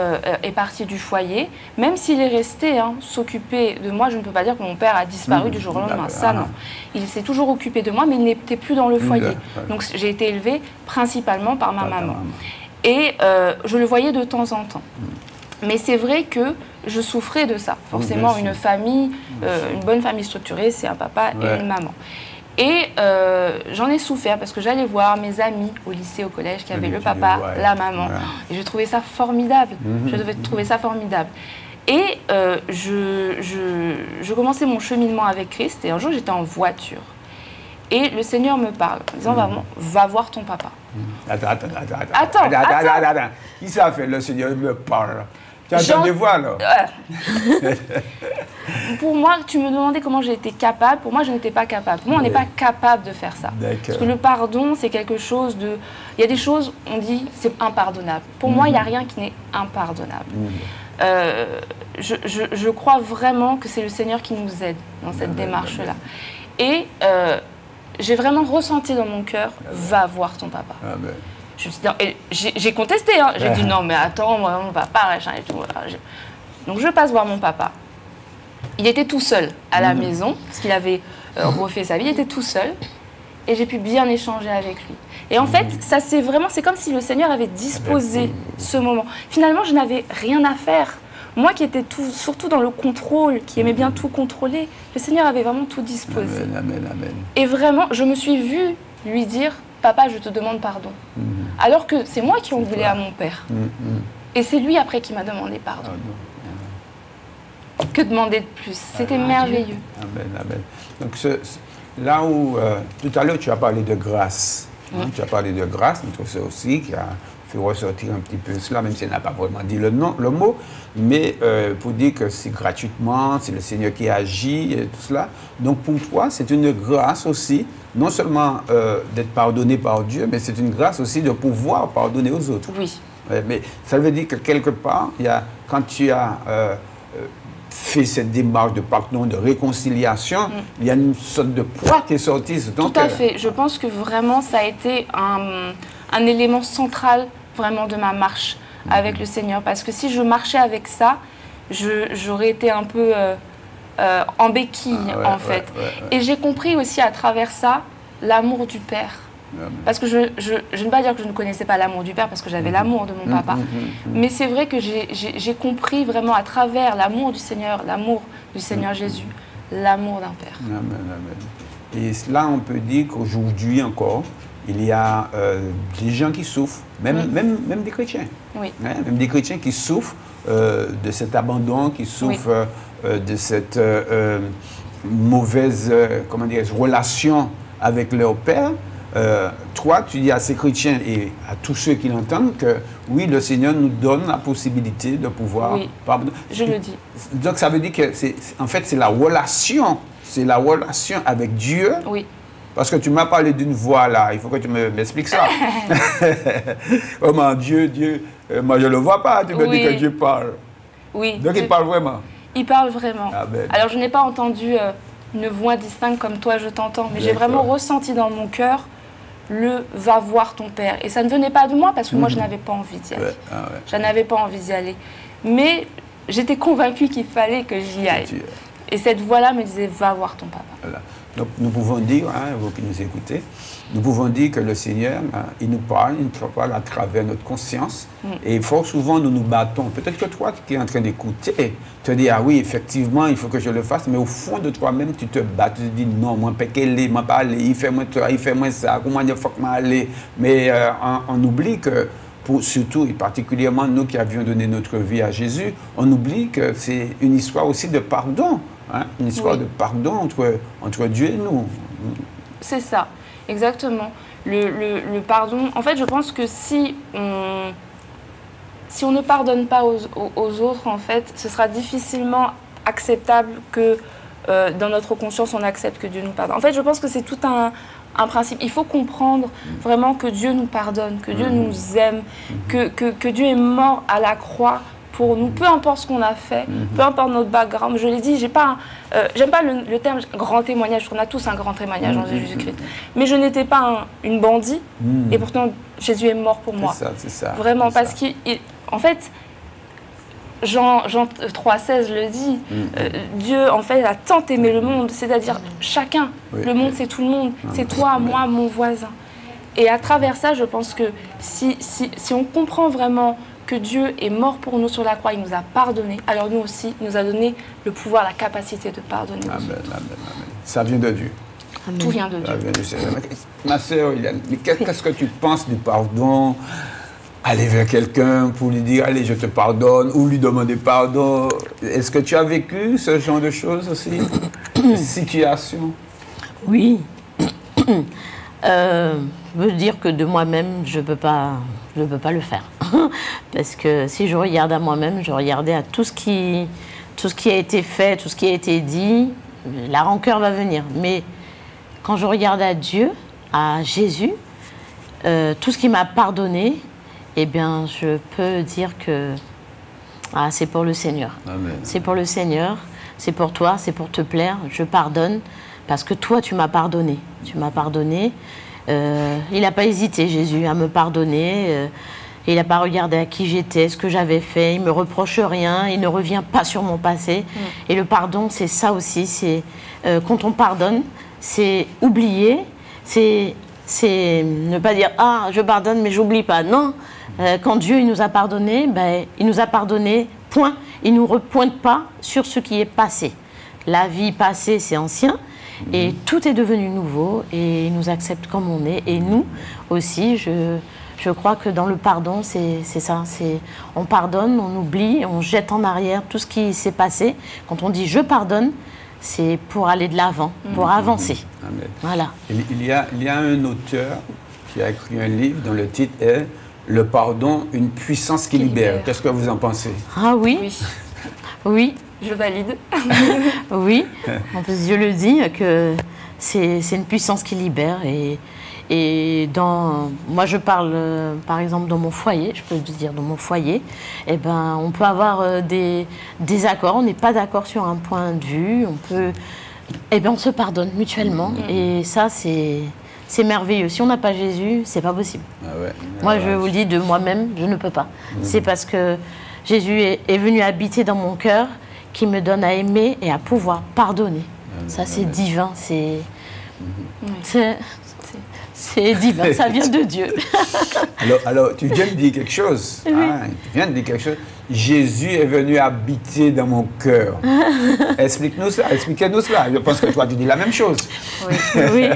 est parti du foyer. Même s'il est resté s'occuper de moi, je ne peux pas dire que mon père a disparu du jour au lendemain. D'accord. Ça, non. Il s'est toujours occupé de moi, mais il n'était plus dans le foyer. D'accord. Donc, j'ai été élevée principalement par ma Par ta maman. maman. Et je le voyais de temps en temps. Mais c'est vrai que je souffrais de ça. Forcément, bien une sûr. famille, une bonne famille structurée, c'est un papa Ouais. et une maman. Et j'en ai souffert parce que j'allais voir mes amis au lycée, au collège, qui avaient Oui, le tu papa, les vois, la maman. ouais. Et je trouvais ça formidable. Je devais trouver ça formidable. Et je commençais mon cheminement avec Christ. Et un jour, j'étais en voiture. Et le Seigneur me parle en disant, va voir ton papa. Attends. Attends. Qui ça fait? Le Seigneur me parle. Tu as Jean- entendu voix, là? Pour moi, tu me demandais comment j'ai été capable. Pour moi, je n'étais pas capable. Pour moi, on n'est pas capable de faire ça. D'accord. Parce que le pardon, c'est quelque chose de... Il y a des choses, on dit, c'est impardonnable. Pour moi, il n'y a rien qui n'est impardonnable. Je crois vraiment que c'est le Seigneur qui nous aide dans cette démarche-là. Et j'ai vraiment ressenti dans mon cœur, va voir ton papa. Amen. Je me suis dit, et j'ai contesté, j'ai dit non mais attends, moi, mon papa, machin et tout. Voilà. Donc je passe voir mon papa. Il était tout seul à la maison, parce qu'il avait refait sa vie, il était tout seul. Et j'ai pu bien échanger avec lui. Et en fait, ça c'est vraiment, c'est comme si le Seigneur avait disposé ce moment. Finalement, je n'avais rien à faire. Moi qui étais surtout dans le contrôle, qui aimait bien tout contrôler, le Seigneur avait vraiment tout disposé. Amen. Et vraiment, je me suis vue lui dire, papa, je te demande pardon. Alors que c'est moi qui en voulais à mon père. Et c'est lui après qui m'a demandé pardon. Que demander de plus? C'était merveilleux. Amen. Donc là où, tout à l'heure, tu as parlé de grâce. Tu as parlé de grâce, notre sœur aussi, qui a fait ressortir un petit peu cela, même si elle n'a pas vraiment dit le mot, mais pour dire que c'est gratuitement, c'est le Seigneur qui agit et tout cela. Donc pour toi, c'est une grâce aussi, non seulement d'être pardonné par Dieu, mais c'est une grâce aussi de pouvoir pardonner aux autres. Oui. Mais ça veut dire que quelque part, quand tu as fait cette démarche de pardon, de réconciliation, il y a une sorte de poids qui est sorti. Tout à fait. Je pense que vraiment, ça a été un élément central vraiment de ma marche avec le Seigneur. Parce que si je marchais avec ça, j'aurais été un peu en béquille, en fait. Et j'ai compris aussi à travers ça l'amour du Père. Parce que je ne veux pas dire que je ne connaissais pas l'amour du Père, parce que j'avais l'amour de mon papa. Mais c'est vrai que j'ai compris vraiment à travers l'amour du Seigneur Jésus, l'amour d'un Père. Amen, amen. Et là, on peut dire qu'aujourd'hui encore, il y a des gens qui souffrent, même des chrétiens. Oui. Hein, même des chrétiens qui souffrent de cet abandon, qui souffrent de cette mauvaise relation avec leur Père. Toi, tu dis à ces chrétiens et à tous ceux qui l'entendent que oui, le Seigneur nous donne la possibilité de pouvoir pardonner. Je le dis. Donc ça veut dire que en fait c'est la relation avec Dieu. Oui. Parce que tu m'as parlé d'une voix là, il faut que tu m'expliques ça. Oh mon Dieu, moi je ne le vois pas, tu me dis que Dieu parle. Oui. Donc il parle vraiment. Il parle vraiment. Amen. Alors je n'ai pas entendu une voix distincte comme toi je t'entends, mais j'ai vraiment ressenti dans mon cœur le « va voir ton père ». Et ça ne venait pas de moi parce que moi je n'avais pas envie d'y aller. Je n'avais pas envie d'y aller. Mais j'étais convaincue qu'il fallait que j'y aille. Et cette voix-là me disait « va voir ton papa ». Voilà. Donc nous pouvons dire, vous qui nous écoutez, nous pouvons dire que le Seigneur, il nous parle à travers notre conscience. Et fort souvent, nous nous battons. Peut-être que toi qui es en train d'écouter, te dis, ah oui, effectivement, il faut que je le fasse. Mais au fond de toi-même, tu te bats. Tu te dis, non, moi, je ne peux pas aller, il fait moi ça, comment il faut que je aller. Mais on oublie que, surtout et particulièrement nous qui avions donné notre vie à Jésus, on oublie que c'est une histoire aussi de pardon. Hein, une histoire de pardon entre Dieu et nous. C'est ça, exactement. Le pardon, en fait, je pense que si on ne pardonne pas aux autres, en fait, ce sera difficilement acceptable que dans notre conscience, on accepte que Dieu nous pardonne. En fait, je pense que c'est tout un principe. Il faut comprendre vraiment que Dieu nous pardonne, que Dieu nous aime, que Dieu est mort à la croix pour nous, peu importe ce qu'on a fait, peu importe notre background. Je l'ai dit, j'aime pas le terme grand témoignage, parce qu'on a tous un grand témoignage en Jésus-Christ. Mais je n'étais pas une bandit, et pourtant Jésus est mort pour moi. C'est ça. Vraiment, parce qu'en fait, Jean 3,16 le dit, Dieu en fait a tant aimé le monde, c'est-à-dire chacun. Le monde, c'est tout le monde, c'est toi, moi, mon voisin. Et à travers ça, je pense que si on comprend vraiment que Dieu est mort pour nous sur la croix, il nous a pardonné, alors nous aussi, il nous a donné le pouvoir, la capacité de pardonner. Amen, amen, amen. Ça vient de Dieu. Amen. Tout vient de Dieu. Ça vient de Seigneur. Ma sœur, qu'est-ce que tu penses du pardon? Aller vers quelqu'un pour lui dire, allez, je te pardonne, ou lui demander pardon. Est-ce que tu as vécu ce genre de choses aussi? Situation? Oui. Je veux dire que de moi-même, je peux pas le faire. Parce que si je regarde à moi-même, je regardais à tout ce qui a été fait, tout ce qui a été dit, la rancœur va venir. Mais quand je regarde à Dieu, à Jésus, tout ce qu'il m'a pardonné, eh bien, je peux dire que c'est pour le Seigneur. C'est pour le Seigneur, c'est pour toi, c'est pour te plaire. Je pardonne parce que toi, tu m'as pardonné. Tu m'as pardonné. Il n'a pas hésité, Jésus, à me pardonner. Il n'a pas regardé à qui j'étais, ce que j'avais fait. Il ne me reproche rien. Il ne revient pas sur mon passé. Et le pardon, c'est ça aussi. C'est quand on pardonne, c'est oublier. C'est ne pas dire « Ah, je pardonne, mais j'oublie pas ». Non. Quand Dieu il nous a pardonné, il nous a pardonné, point. Il ne nous repointe pas sur ce qui est passé. La vie passée, c'est ancien. Et tout est devenu nouveau. Et il nous accepte comme on est. Et nous aussi, je crois que dans le pardon, c'est ça. On pardonne, on oublie, on jette en arrière tout ce qui s'est passé. Quand on dit « je pardonne », c'est pour aller de l'avant, pour avancer. Amen. Voilà. Il y a un auteur qui a écrit un livre dont le titre est « Le pardon, une puissance qui libère ». Qu'est-ce que vous en pensez? Ah oui. Oui. Je valide. Oui. En plus, Dieu le dit que c'est une puissance qui libère. Et Et moi, je parle, par exemple, dans mon foyer, je peux te dire, dans mon foyer, eh ben, on peut avoir des désaccords, on n'est pas d'accord sur un point de vue, on se pardonne mutuellement. Et ça, c'est merveilleux. Si on n'a pas Jésus, c'est pas possible. Moi, je vous le dis de moi-même, je ne peux pas. C'est parce que Jésus est venu habiter dans mon cœur qui me donne à aimer et à pouvoir pardonner. Ça, c'est divin, c'est divin, ça vient de Dieu. alors, tu viens de dire quelque chose. Oui. Tu viens de dire quelque chose. Jésus est venu habiter dans mon cœur. Explique-nous ça, expliquez-nous cela. Je pense que toi, tu dis la même chose. Oui,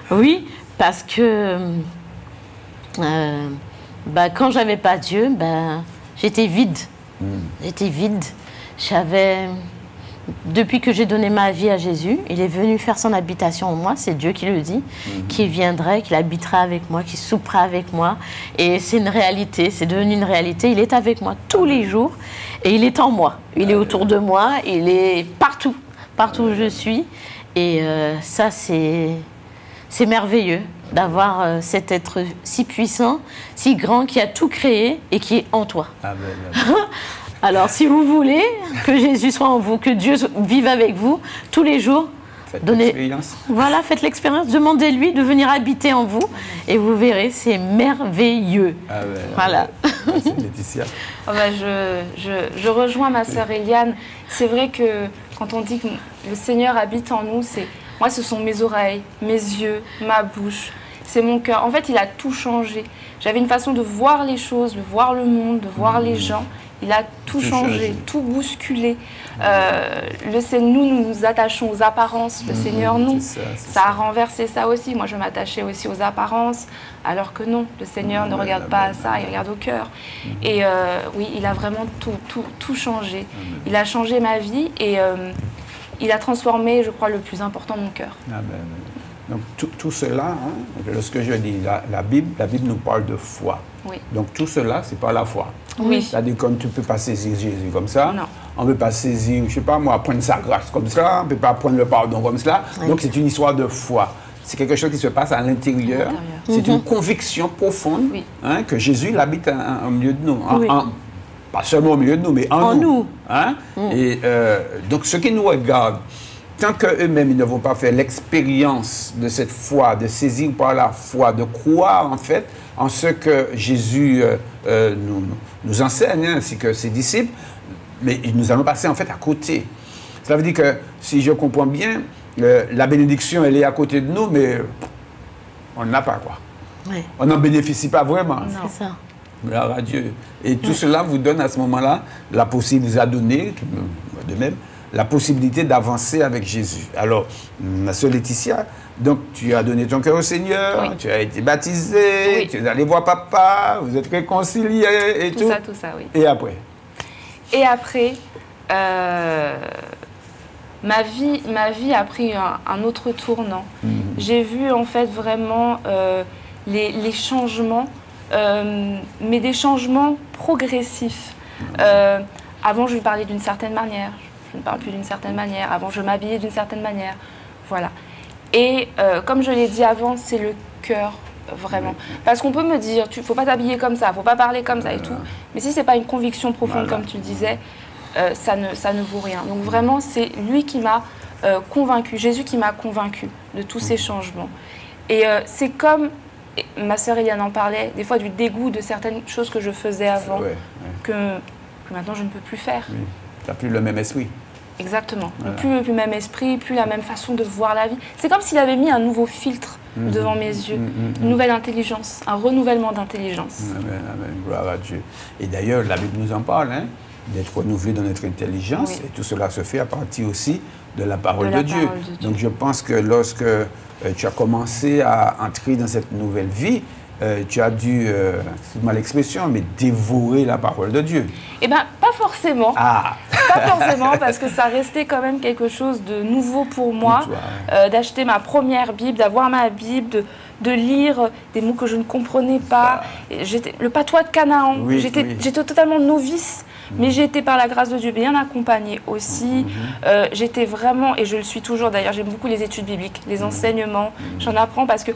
oui, parce que quand j'avais pas Dieu, j'étais vide. J'étais vide. Depuis que j'ai donné ma vie à Jésus, il est venu faire son habitation en moi, c'est Dieu qui le dit, qui viendrait, qui habiterait avec moi, qui souperait avec moi. Et c'est une réalité, c'est devenu une réalité. Il est avec moi tous les jours et il est en moi. Il est autour de moi, il est partout, partout où je suis. Et ça, c'est merveilleux d'avoir cet être si puissant, si grand, qui a tout créé et qui est en toi. Amen. Alors, si vous voulez que Jésus soit en vous, que Dieu vive avec vous tous les jours, faites l'expérience, demandez-lui de venir habiter en vous et vous verrez, c'est merveilleux. Voilà. Merci Laetitia. Je rejoins ma sœur Eliane. C'est vrai que quand on dit que le Seigneur habite en nous, moi, ce sont mes oreilles, mes yeux, ma bouche, c'est mon cœur. En fait, il a tout changé. J'avais une façon de voir les choses, de voir le monde, de voir les gens. Il a tout changé, tout bousculé. Nous nous attachons aux apparences. Le Seigneur, non. Ça a renversé ça aussi. Moi, je m'attachais aussi aux apparences, alors que non. Le Seigneur ne regarde pas à ça, il regarde au cœur. Et oui, il a vraiment tout changé. Il a changé ma vie et il a transformé, je crois, le plus important, mon cœur. Donc, tout cela, lorsque je dis la Bible nous parle de foi. Oui. Donc, tout cela, c'est pas la foi. Oui. C'est-à-dire, comme tu ne peux pas saisir Jésus comme ça, non. On ne peut pas saisir, je ne sais pas moi, prendre sa grâce comme ça, on ne peut pas prendre le pardon comme cela. Oui. Donc, c'est une histoire de foi. C'est quelque chose qui se passe à l'intérieur. C'est une conviction profonde que Jésus il habite au milieu de nous. Pas seulement au milieu de nous, mais en nous. Et donc, ceux qui nous regardent, tant qu'eux-mêmes ils ne vont pas faire l'expérience de cette foi, de saisir par la foi, de croire en fait en ce que Jésus nous enseigne, ainsi que ses disciples, mais nous allons passer en fait à côté. Cela veut dire que, si je comprends bien, la bénédiction, elle est à côté de nous, mais on n'en a pas, quoi. Oui. On n'en bénéficie pas vraiment. C'est ça. Gloire à Dieu. Et tout cela vous donne à ce moment-là la possibilité, vous a donné, de même, la possibilité d'avancer avec Jésus. Alors, ma sœur Laetitia, donc tu as donné ton cœur au Seigneur, tu as été baptisée, tu es allé voir papa, vous êtes réconciliés et tout. Tout ça, oui. Et après? Et après, ma vie a pris un autre tournant. J'ai vu en fait vraiment les changements, mais des changements progressifs. Avant, je lui parlais d'une certaine manière. Je ne parle plus d'une certaine manière. Avant, je m'habillais d'une certaine manière. Voilà. Et comme je l'ai dit avant, c'est le cœur, vraiment. Parce qu'on peut me dire, il ne faut pas t'habiller comme ça, il ne faut pas parler comme ça et tout. Mais si ce n'est pas une conviction profonde, comme tu le disais, ça ne vaut rien. Donc vraiment, c'est lui qui m'a convaincu, Jésus qui m'a convaincu de tous ces changements. Et c'est comme, ma sœur Eliane en parlait, des fois du dégoût de certaines choses que je faisais avant, que maintenant je ne peux plus faire. Oui. Tu n'as plus le même esprit. Exactement. Plus le même esprit, plus la même façon de voir la vie. C'est comme s'il avait mis un nouveau filtre devant mes yeux, une nouvelle intelligence, un renouvellement d'intelligence. Amen, amen, gloire à Dieu. Et d'ailleurs, la Bible nous en parle, d'être renouvelé dans notre intelligence, et tout cela se fait à partir aussi de la parole de Dieu. Donc je pense que lorsque tu as commencé à entrer dans cette nouvelle vie, tu as dû, c'est mal l'expression, mais dévorer la parole de Dieu. Eh bien, pas forcément. Pas forcément, parce que ça restait quand même quelque chose de nouveau pour moi, d'acheter ma première Bible, d'avoir ma Bible, de lire des mots que je ne comprenais pas. Le patois de Canaan, j'étais totalement novice, mais j'ai été par la grâce de Dieu bien accompagnée aussi. J'étais vraiment, et je le suis toujours d'ailleurs, j'aime beaucoup les études bibliques, les enseignements, j'en apprends parce que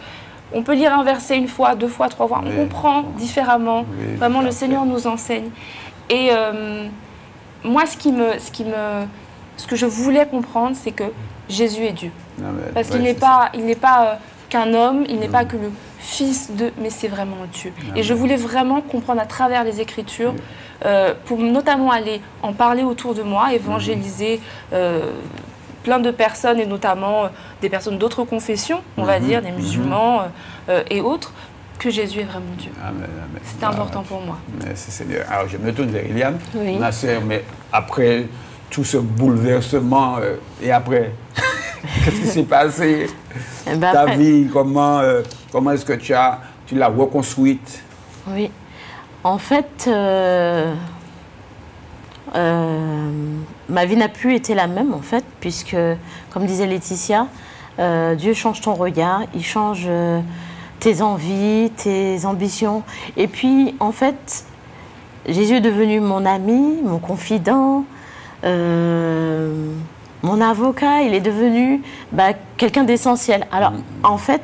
On peut lire un verset une fois, 2 fois, 3 fois. On comprend différemment. Oui, vraiment, le Seigneur nous enseigne. Et moi, ce que je voulais comprendre, c'est que Jésus est Dieu. Parce qu'il n'est pas qu'un homme, il n'est pas que le fils de, mais c'est vraiment Dieu. Et je voulais vraiment comprendre à travers les Écritures, pour notamment aller en parler autour de moi, évangéliser plein de personnes, et notamment des personnes d'autres confessions, on va dire, des musulmans et autres, que Jésus est vraiment Dieu. C'était important pour moi. Alors, je me tourne vers Eliane, ma sœur, mais après tout ce bouleversement, et après, qu'est-ce qui s'est passé? Ta vie, comment est-ce que tu l'as reconstruite? Oui. En fait, ma vie n'a plus été la même, en fait, puisque, comme disait Laetitia, Dieu change ton regard, il change tes envies, tes ambitions. Et puis, en fait, Jésus est devenu mon ami, mon confident, mon avocat. Il est devenu quelqu'un d'essentiel. Alors, en fait,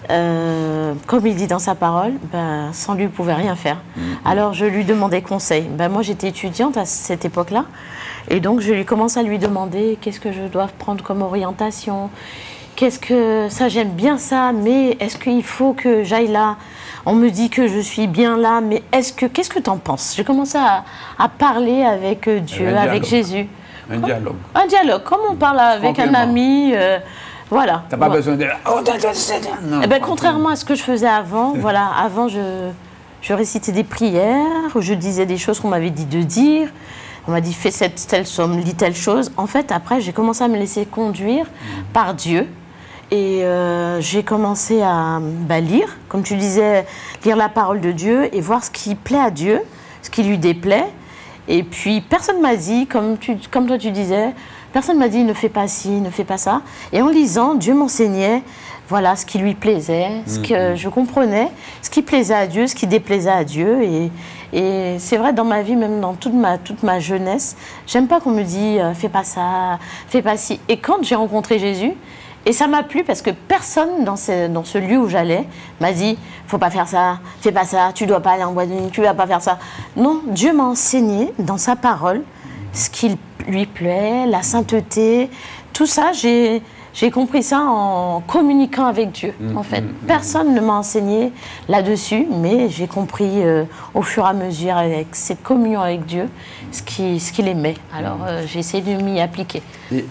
comme il dit dans sa parole, sans lui, il ne pouvait rien faire. Alors, je lui demandais conseil. Moi, j'étais étudiante à cette époque-là. Et donc, je lui commence à lui demander qu'est-ce que je dois prendre comme orientation. Qu'est-ce que ça, j'aime bien ça, mais est-ce qu'il faut que j'aille là? On me dit que je suis bien là, mais qu'est-ce que tu en penses? J'ai commencé à parler avec Dieu, avec Jésus. Un dialogue. Un dialogue, comme on parle avec un ami. Voilà. Tu n'as pas besoin de... contrairement à ce que je faisais avant, avant je récitais des prières, je disais des choses qu'on m'avait dit de dire. On m'a dit fais telle somme, lis telle chose. En fait, après, j'ai commencé à me laisser conduire par Dieu. Et j'ai commencé à lire, comme tu disais, lire la parole de Dieu et voir ce qui plaît à Dieu, ce qui lui déplaît. Et puis, personne ne m'a dit, comme toi tu disais, personne ne m'a dit ne fais pas ci, ne fais pas ça. Et en lisant, Dieu m'enseignait ce qui lui plaisait, ce que je comprenais, ce qui plaisait à Dieu, ce qui déplaisait à Dieu. Et c'est vrai, dans ma vie, même dans toute ma jeunesse, j'aime pas qu'on me dise fais pas ça, fais pas ci. Et quand j'ai rencontré Jésus, et ça m'a plu parce que personne dans ce lieu où j'allais m'a dit faut pas faire ça, fais pas ça, tu dois pas aller en boîte de nuit, tu dois pas faire ça. Non, Dieu m'a enseigné dans sa parole ce qui lui plaît, la sainteté, tout ça, j'ai compris ça en communiquant avec Dieu, en fait. Personne ne m'a enseigné là-dessus, mais j'ai compris au fur et à mesure, avec cette communion avec Dieu, ce qu'il aimait. Alors, j'ai essayé de m'y appliquer. Et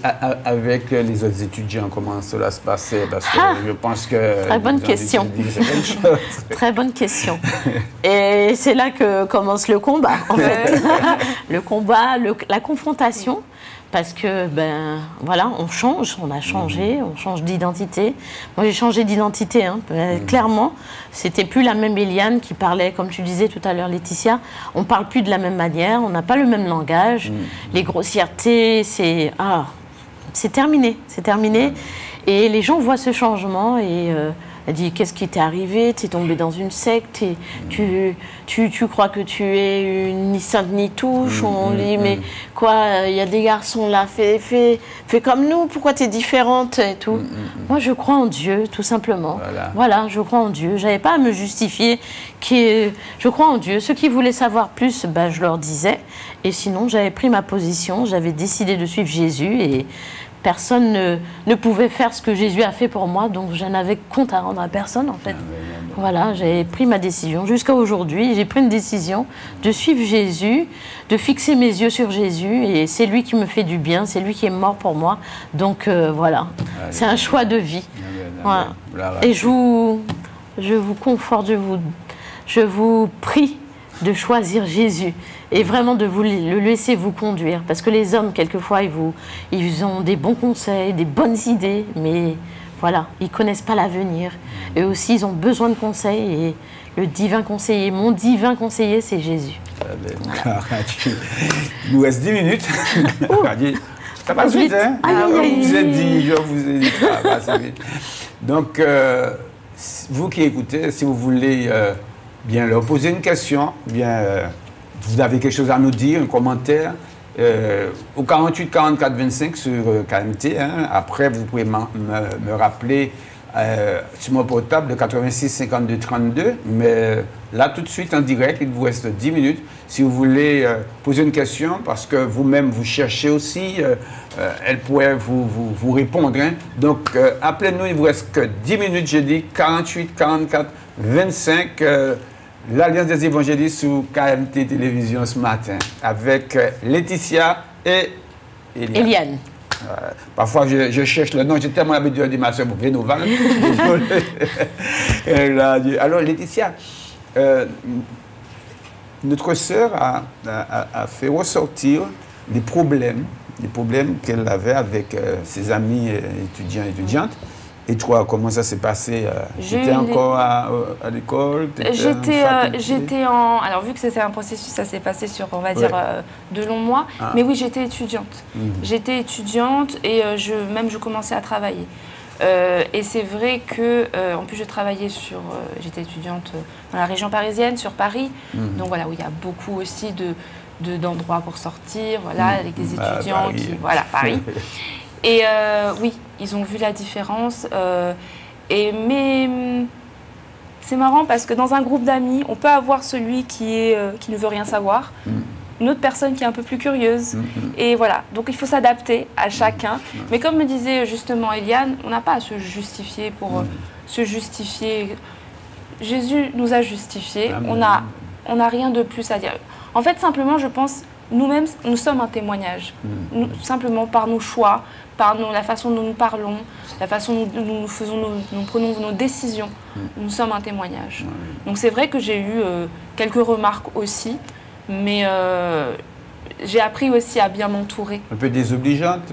avec les autres étudiants, comment cela se passait? Parce que je pense que... Très bonne question. Très bonne question. Et c'est là que commence le combat, en fait. Le combat, la confrontation. Parce que, on change, on a changé, on change d'identité. Moi, j'ai changé d'identité, clairement. C'était plus la même Eliane qui parlait, comme tu disais tout à l'heure, Laetitia. On parle plus de la même manière, on n'a pas le même langage. Les grossièretés, c'est terminé, c'est terminé. Et les gens voient ce changement et elle dit qu'est-ce qui t'est arrivé? Tu es tombé dans une secte, tu crois que tu es ni sainte ni touche. On dit mais quoi, il y a des garçons là, fais comme nous, pourquoi tu es différente et tout. Moi je crois en Dieu tout simplement. Voilà, je crois en Dieu. J'avais pas à me justifier. Je crois en Dieu. Ceux qui voulaient savoir plus, je leur disais. Et sinon j'avais pris ma position, j'avais décidé de suivre Jésus et personne ne pouvait faire ce que Jésus a fait pour moi, donc je n'avais compte à rendre à personne, en fait. Voilà, j'ai pris ma décision. Jusqu'à aujourd'hui, j'ai pris une décision de suivre Jésus, de fixer mes yeux sur Jésus, et c'est lui qui me fait du bien, c'est lui qui est mort pour moi. Donc voilà, c'est un choix de vie. Voilà. Et je vous conforte, je vous prie de choisir Jésus et vraiment de le laisser vous conduire. Parce que les hommes, quelquefois, ils ont des bons conseils, des bonnes idées, mais voilà, ils ne connaissent pas l'avenir. Eux aussi, ils ont besoin de conseils et le divin conseiller, mon divin conseiller, c'est Jésus. Voilà. Il nous reste 10 minutes. Ça passe vite, hein? Je vous ai dit. Donc, vous qui écoutez, si vous voulez bien leur poser une question, vous avez quelque chose à nous dire, un commentaire, au 48 44 25 sur KMT. Après, vous pouvez me rappeler sur mon portable de 86 52 32. Mais là, tout de suite, en direct, il vous reste 10 minutes. Si vous voulez poser une question, parce que vous-même, vous cherchez aussi, elle pourrait vous répondre. Hein. Donc, appelez-nous, il vous reste que 10 minutes, j'ai dit 48 44 25. L'Alliance des évangélistes sur KMT Télévision ce matin, avec Laetitia et Eliane. Parfois, je cherche le nom, j'ai tellement l'habitude de dire ma soeur pour Vénoval. Alors, Laetitia, notre soeur a fait ressortir des problèmes qu'elle avait avec ses amis étudiants et étudiantes. Et toi, comment ça s'est passé? J'étais encore à l'école? J'étais en... Alors, vu que c'était un processus, ça s'est passé sur, on va dire, de longs mois. Ah. Mais oui, j'étais étudiante. J'étais étudiante et je commençais à travailler. Et c'est vrai que, en plus, je travaillais j'étais étudiante dans la région parisienne, sur Paris. Donc voilà, où il y a beaucoup aussi d'endroits pour sortir, voilà, avec des étudiants Paris. Voilà, Paris. Et oui, ils ont vu la différence. Mais c'est marrant parce que dans un groupe d'amis, on peut avoir celui qui ne veut rien savoir, une autre personne qui est un peu plus curieuse. Et voilà, donc il faut s'adapter à chacun. Mais comme me disait justement Eliane, on n'a pas à se justifier pour se justifier. Jésus nous a justifiés, on n'a rien de plus à dire. En fait, simplement, je pense, nous-mêmes, nous sommes un témoignage. Simplement par nos choix, par la façon dont nous parlons, la façon dont nous prenons nos décisions. Nous sommes un témoignage. Donc c'est vrai que j'ai eu quelques remarques aussi, mais j'ai appris aussi à bien m'entourer. Un peu désobligeante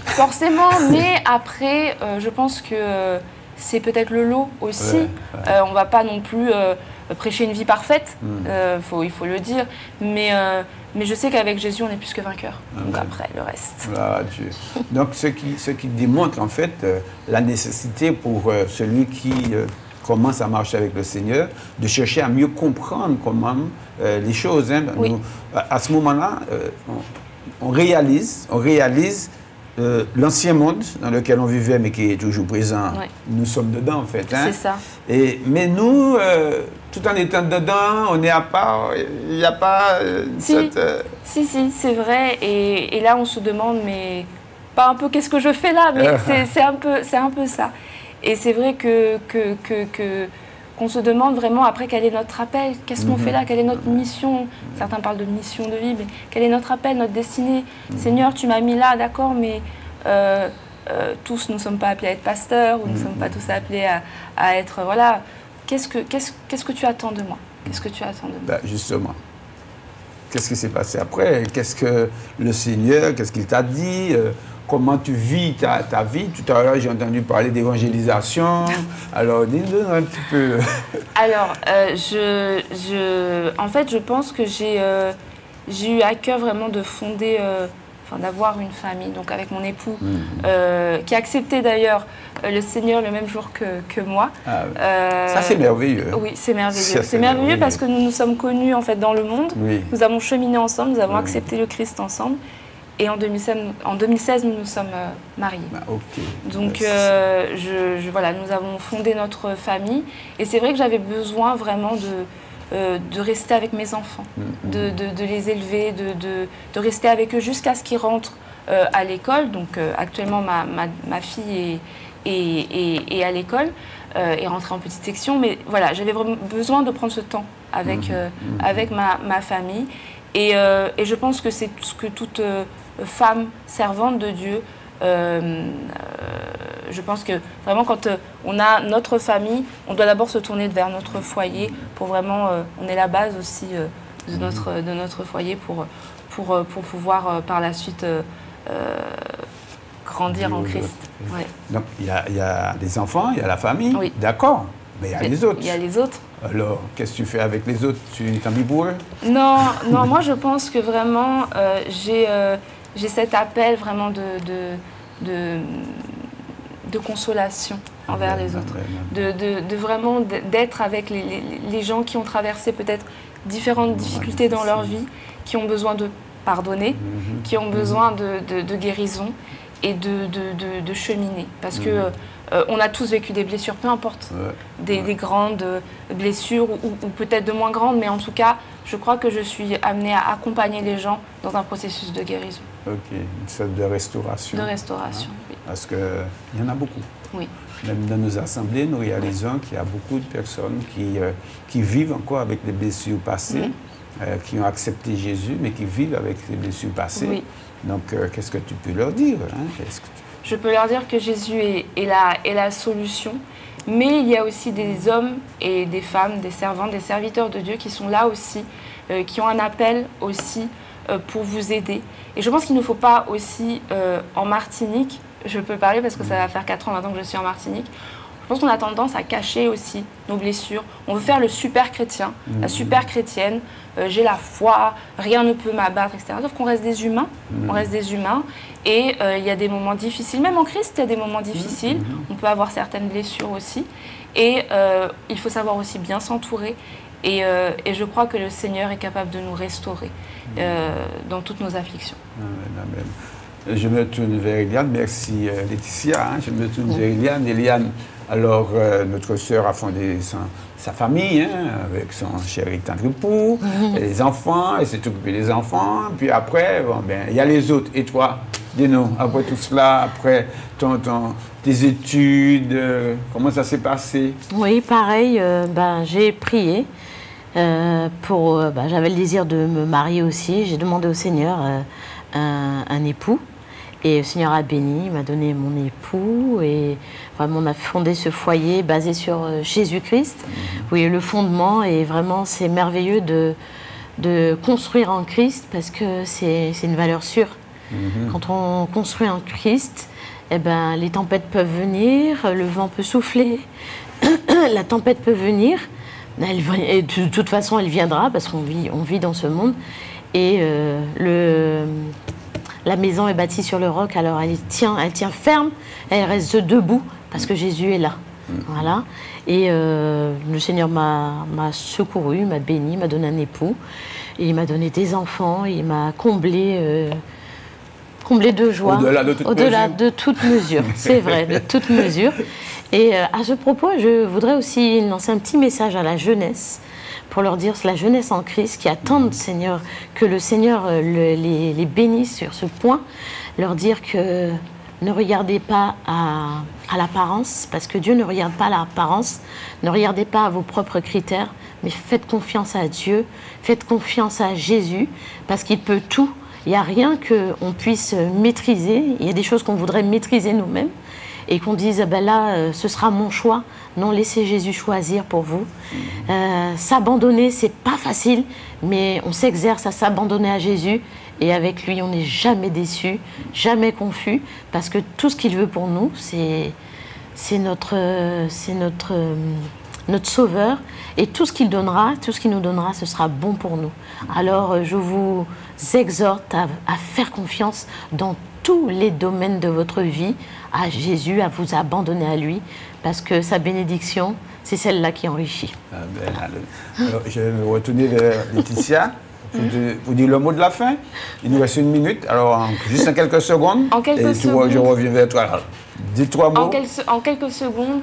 Forcément, mais après, je pense que c'est peut-être le lot aussi. On ne va pas non plus prêcher une vie parfaite, il faut le dire, mais je sais qu'avec Jésus, on est plus que vainqueur. Donc après, le reste. Voilà, Dieu. Donc, ce qui démontre en fait la nécessité pour celui qui commence à marcher avec le Seigneur, de chercher à mieux comprendre comment les choses. Hein. Oui. Nous, à ce moment-là, on réalise l'ancien monde dans lequel on vivait, mais qui est toujours présent. Ouais. Nous sommes dedans, en fait. Hein. C'est ça. Mais nous, tout en étant dedans, on est à part. Il n'y a pas cette... Si, c'est vrai. Et là, on se demande, mais pas un peu qu'est-ce que je fais là, mais c'est un peu ça. Et c'est vrai qu'on se demande vraiment après quel est notre appel, qu'est-ce qu'on fait là, quelle est notre mission. Certains parlent de mission de vie, mais quel est notre appel, notre destinée. Seigneur, tu m'as mis là, d'accord, mais tous nous ne sommes pas appelés à être pasteurs, ou nous ne sommes pas tous appelés à être, voilà. Qu'est-ce que tu attends de moi? Qu'est-ce que tu attends de moi? Ben, justement. Qu'est-ce qui s'est passé après? Qu'est-ce que le Seigneur, qu'est-ce qu'il t'a dit? Comment tu vis ta vie? Tout à l'heure, j'ai entendu parler d'évangélisation. Alors, dis-nous un petit peu. Alors, en fait, je pense que j'ai eu à cœur vraiment de fonder, d'avoir une famille, donc avec mon époux, qui a accepté d'ailleurs le Seigneur le même jour que moi. Ça, c'est merveilleux. Oui, c'est merveilleux. C'est merveilleux parce que nous nous sommes connus en fait dans le monde. Oui. Nous avons cheminé ensemble, nous avons accepté le Christ ensemble. Et en 2016, nous nous sommes mariés. Donc, voilà, nous avons fondé notre famille. Et c'est vrai que j'avais besoin vraiment de rester avec mes enfants, de les élever, de rester avec eux jusqu'à ce qu'ils rentrent à l'école. Donc, actuellement, ma fille est à l'école, est rentrée en petite section. Mais voilà, j'avais vraiment besoin de prendre ce temps avec ma famille. Et je pense que c'est ce que toute femme servante de Dieu, je pense que vraiment quand on a notre famille, on doit d'abord se tourner vers notre foyer pour vraiment, on est la base aussi de notre foyer pour pouvoir par la suite grandir en Christ. Ouais. Donc il y a des enfants, il y a la famille, oui. D'accord, mais il y a les autres. Il y a les autres. Alors, qu'est-ce que tu fais avec les autres? Tu t'en mis pour eux? Non, moi je pense que vraiment j'ai cet appel vraiment de consolation envers les autres. De vraiment d'être avec les gens qui ont traversé peut-être différentes difficultés dans leur vie, qui ont besoin de pardonner, qui ont besoin de guérison et de cheminer. Parce que on a tous vécu des blessures, peu importe, des grandes blessures ou peut-être de moins grandes, mais en tout cas, je crois que je suis amenée à accompagner les gens dans un processus de guérison. Ok, une sorte de restauration. De restauration, oui. Parce qu'il y en a beaucoup. Oui. Même dans nos assemblées, nous réalisons qu'il y a beaucoup de personnes qui vivent encore avec des blessures passées, qui ont accepté Jésus, mais qui vivent avec ces blessures passées. Oui. Donc, qu'est-ce que tu peux leur dire, hein? Je peux leur dire que Jésus est la solution, mais il y a aussi des hommes et des femmes, des servantes, des serviteurs de Dieu qui sont là aussi, qui ont un appel aussi pour vous aider. Et je pense qu'il ne faut pas aussi, en Martinique, je peux parler parce que ça va faire 4 ans maintenant que je suis en Martinique, je pense qu'on a tendance à cacher aussi nos blessures. On veut faire le super chrétien, la super chrétienne, j'ai la foi, rien ne peut m'abattre, etc. Sauf qu'on reste des humains, on reste des humains. Et il y a des moments difficiles, même en Christ, il y a des moments difficiles. On peut avoir certaines blessures aussi. Et il faut savoir aussi bien s'entourer. Et je crois que le Seigneur est capable de nous restaurer dans toutes nos afflictions. Amen, amen. Je me tourne vers Eliane. Merci Laetitia. Je me tourne vers Eliane. Eliane, alors notre sœur a fondé sa famille avec son chéri tendre époux, les enfants, elle s'est occupée des enfants. Puis après, bon, il y a les autres. Et toi, dis-nous, après tout cela, après tes études, comment ça s'est passé? Oui, pareil, j'ai prié. J'avais le désir de me marier aussi. J'ai demandé au Seigneur un époux. Et le Seigneur a béni, il m'a donné mon époux. Et vraiment, on a fondé ce foyer basé sur Jésus-Christ. Oui, le fondement. Et vraiment, c'est merveilleux de construire en Christ parce que c'est une valeur sûre. Quand on construit en Christ, les tempêtes peuvent venir, le vent peut souffler, la tempête peut venir. Et de toute façon, elle viendra parce qu'on vit dans ce monde. Et la maison est bâtie sur le roc, alors elle tient ferme, elle reste debout parce que Jésus est là. Voilà. Et le Seigneur m'a secouru, m'a béni, m'a donné un époux. Et il m'a donné des enfants, il m'a comblé de joie. Au-delà de toute mesure. C'est vrai, de toute mesure. Et à ce propos, je voudrais aussi lancer un petit message à la jeunesse pour leur dire, c'est la jeunesse en Christ qui attend Seigneur, que le Seigneur les bénisse sur ce point, leur dire que ne regardez pas à l'apparence, parce que Dieu ne regarde pas l'apparence, ne regardez pas à vos propres critères, mais faites confiance à Dieu, faites confiance à Jésus, parce qu'il peut tout. Il n'y a rien qu'on puisse maîtriser, il y a des choses qu'on voudrait maîtriser nous-mêmes, et qu'on dise, là, ce sera mon choix. Non, laissez Jésus choisir pour vous. S'abandonner, c'est pas facile, mais on s'exerce à s'abandonner à Jésus. Et avec lui, on n'est jamais déçu, jamais confus, parce que tout ce qu'il veut pour nous, c'est notre sauveur. Et tout ce qu'il donnera, tout ce qu'il nous donnera, ce sera bon pour nous. Alors, je vous exhorte à faire confiance dans tous les domaines de votre vie à Jésus, à vous abandonner à lui, parce que sa bénédiction, c'est celle-là qui enrichit. Amen. Alors, je vais me retourner vers Laetitia pour dire le mot de la fin. Il nous reste 1 minute, alors juste en quelques secondes. En quelques secondes. Je reviens vers toi. Alors, dis 3 mots. En quelques secondes,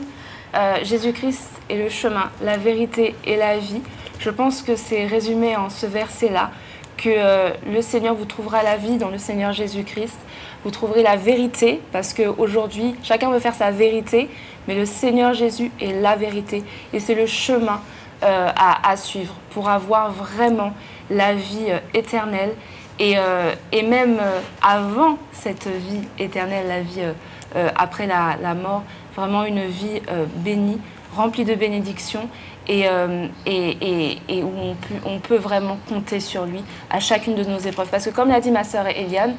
Jésus-Christ est le chemin, la vérité et la vie. Je pense que c'est résumé en ce verset-là, que le Seigneur vous trouvera la vie dans le Seigneur Jésus-Christ. Vous trouverez la vérité, parce qu'aujourd'hui, chacun veut faire sa vérité, mais le Seigneur Jésus est la vérité. Et c'est le chemin à suivre pour avoir vraiment la vie éternelle. Et même avant cette vie éternelle, la vie après la mort, vraiment une vie bénie, remplie de bénédictions. Et où on peut vraiment compter sur lui à chacune de nos épreuves. Parce que comme l'a dit ma sœur Eliane,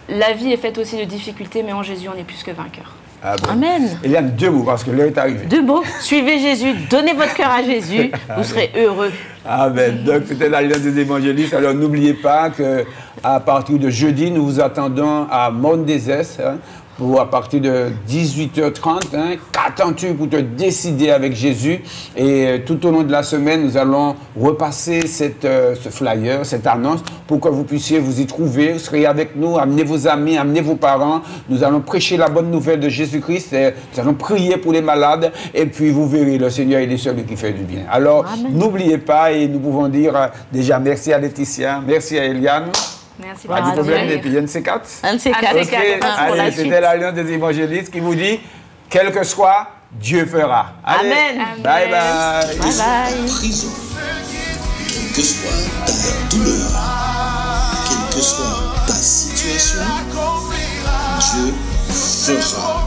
la vie est faite aussi de difficultés, mais en Jésus, on est plus que vainqueur. Amen. Eliane, 2 mots, parce que l'heure est arrivée. 2 mots, suivez Jésus, donnez votre cœur à Jésus, vous serez heureux. Amen. Donc, c'était l'Alliance des évangélistes. Alors, n'oubliez pas qu'à partir de jeudi, nous vous attendons à Mont-des-Esses pour à partir de 18h30. Hein. Qu'attends-tu pour te décider avec Jésus? Et tout au long de la semaine, nous allons repasser ce flyer, cette annonce, pour que vous puissiez vous y trouver. Vous serez avec nous, amenez vos amis, amenez vos parents. Nous allons prêcher la bonne nouvelle de Jésus-Christ. Nous allons prier pour les malades. Et puis vous verrez, le Seigneur, il est celui qui fait du bien. Alors, n'oubliez pas, et nous pouvons dire déjà merci à Laetitia, merci à Eliane. Merci. Pas de problème, et puis il y a NC4. NC4. Allez, c'était l'Alliance des évangélistes qui vous dit, quel que soit, Dieu fera. Allez, Amen. Bye bye. Bye bye. Prison, quelle que soit ta douleur, quelle que soit ta situation, Dieu fera.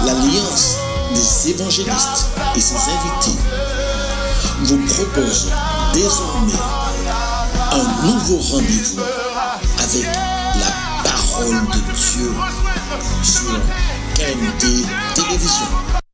L'Alliance des évangélistes et ses invités vous propose désormais un nouveau rendez-vous avec la parole de Dieu sur KMT Télévision.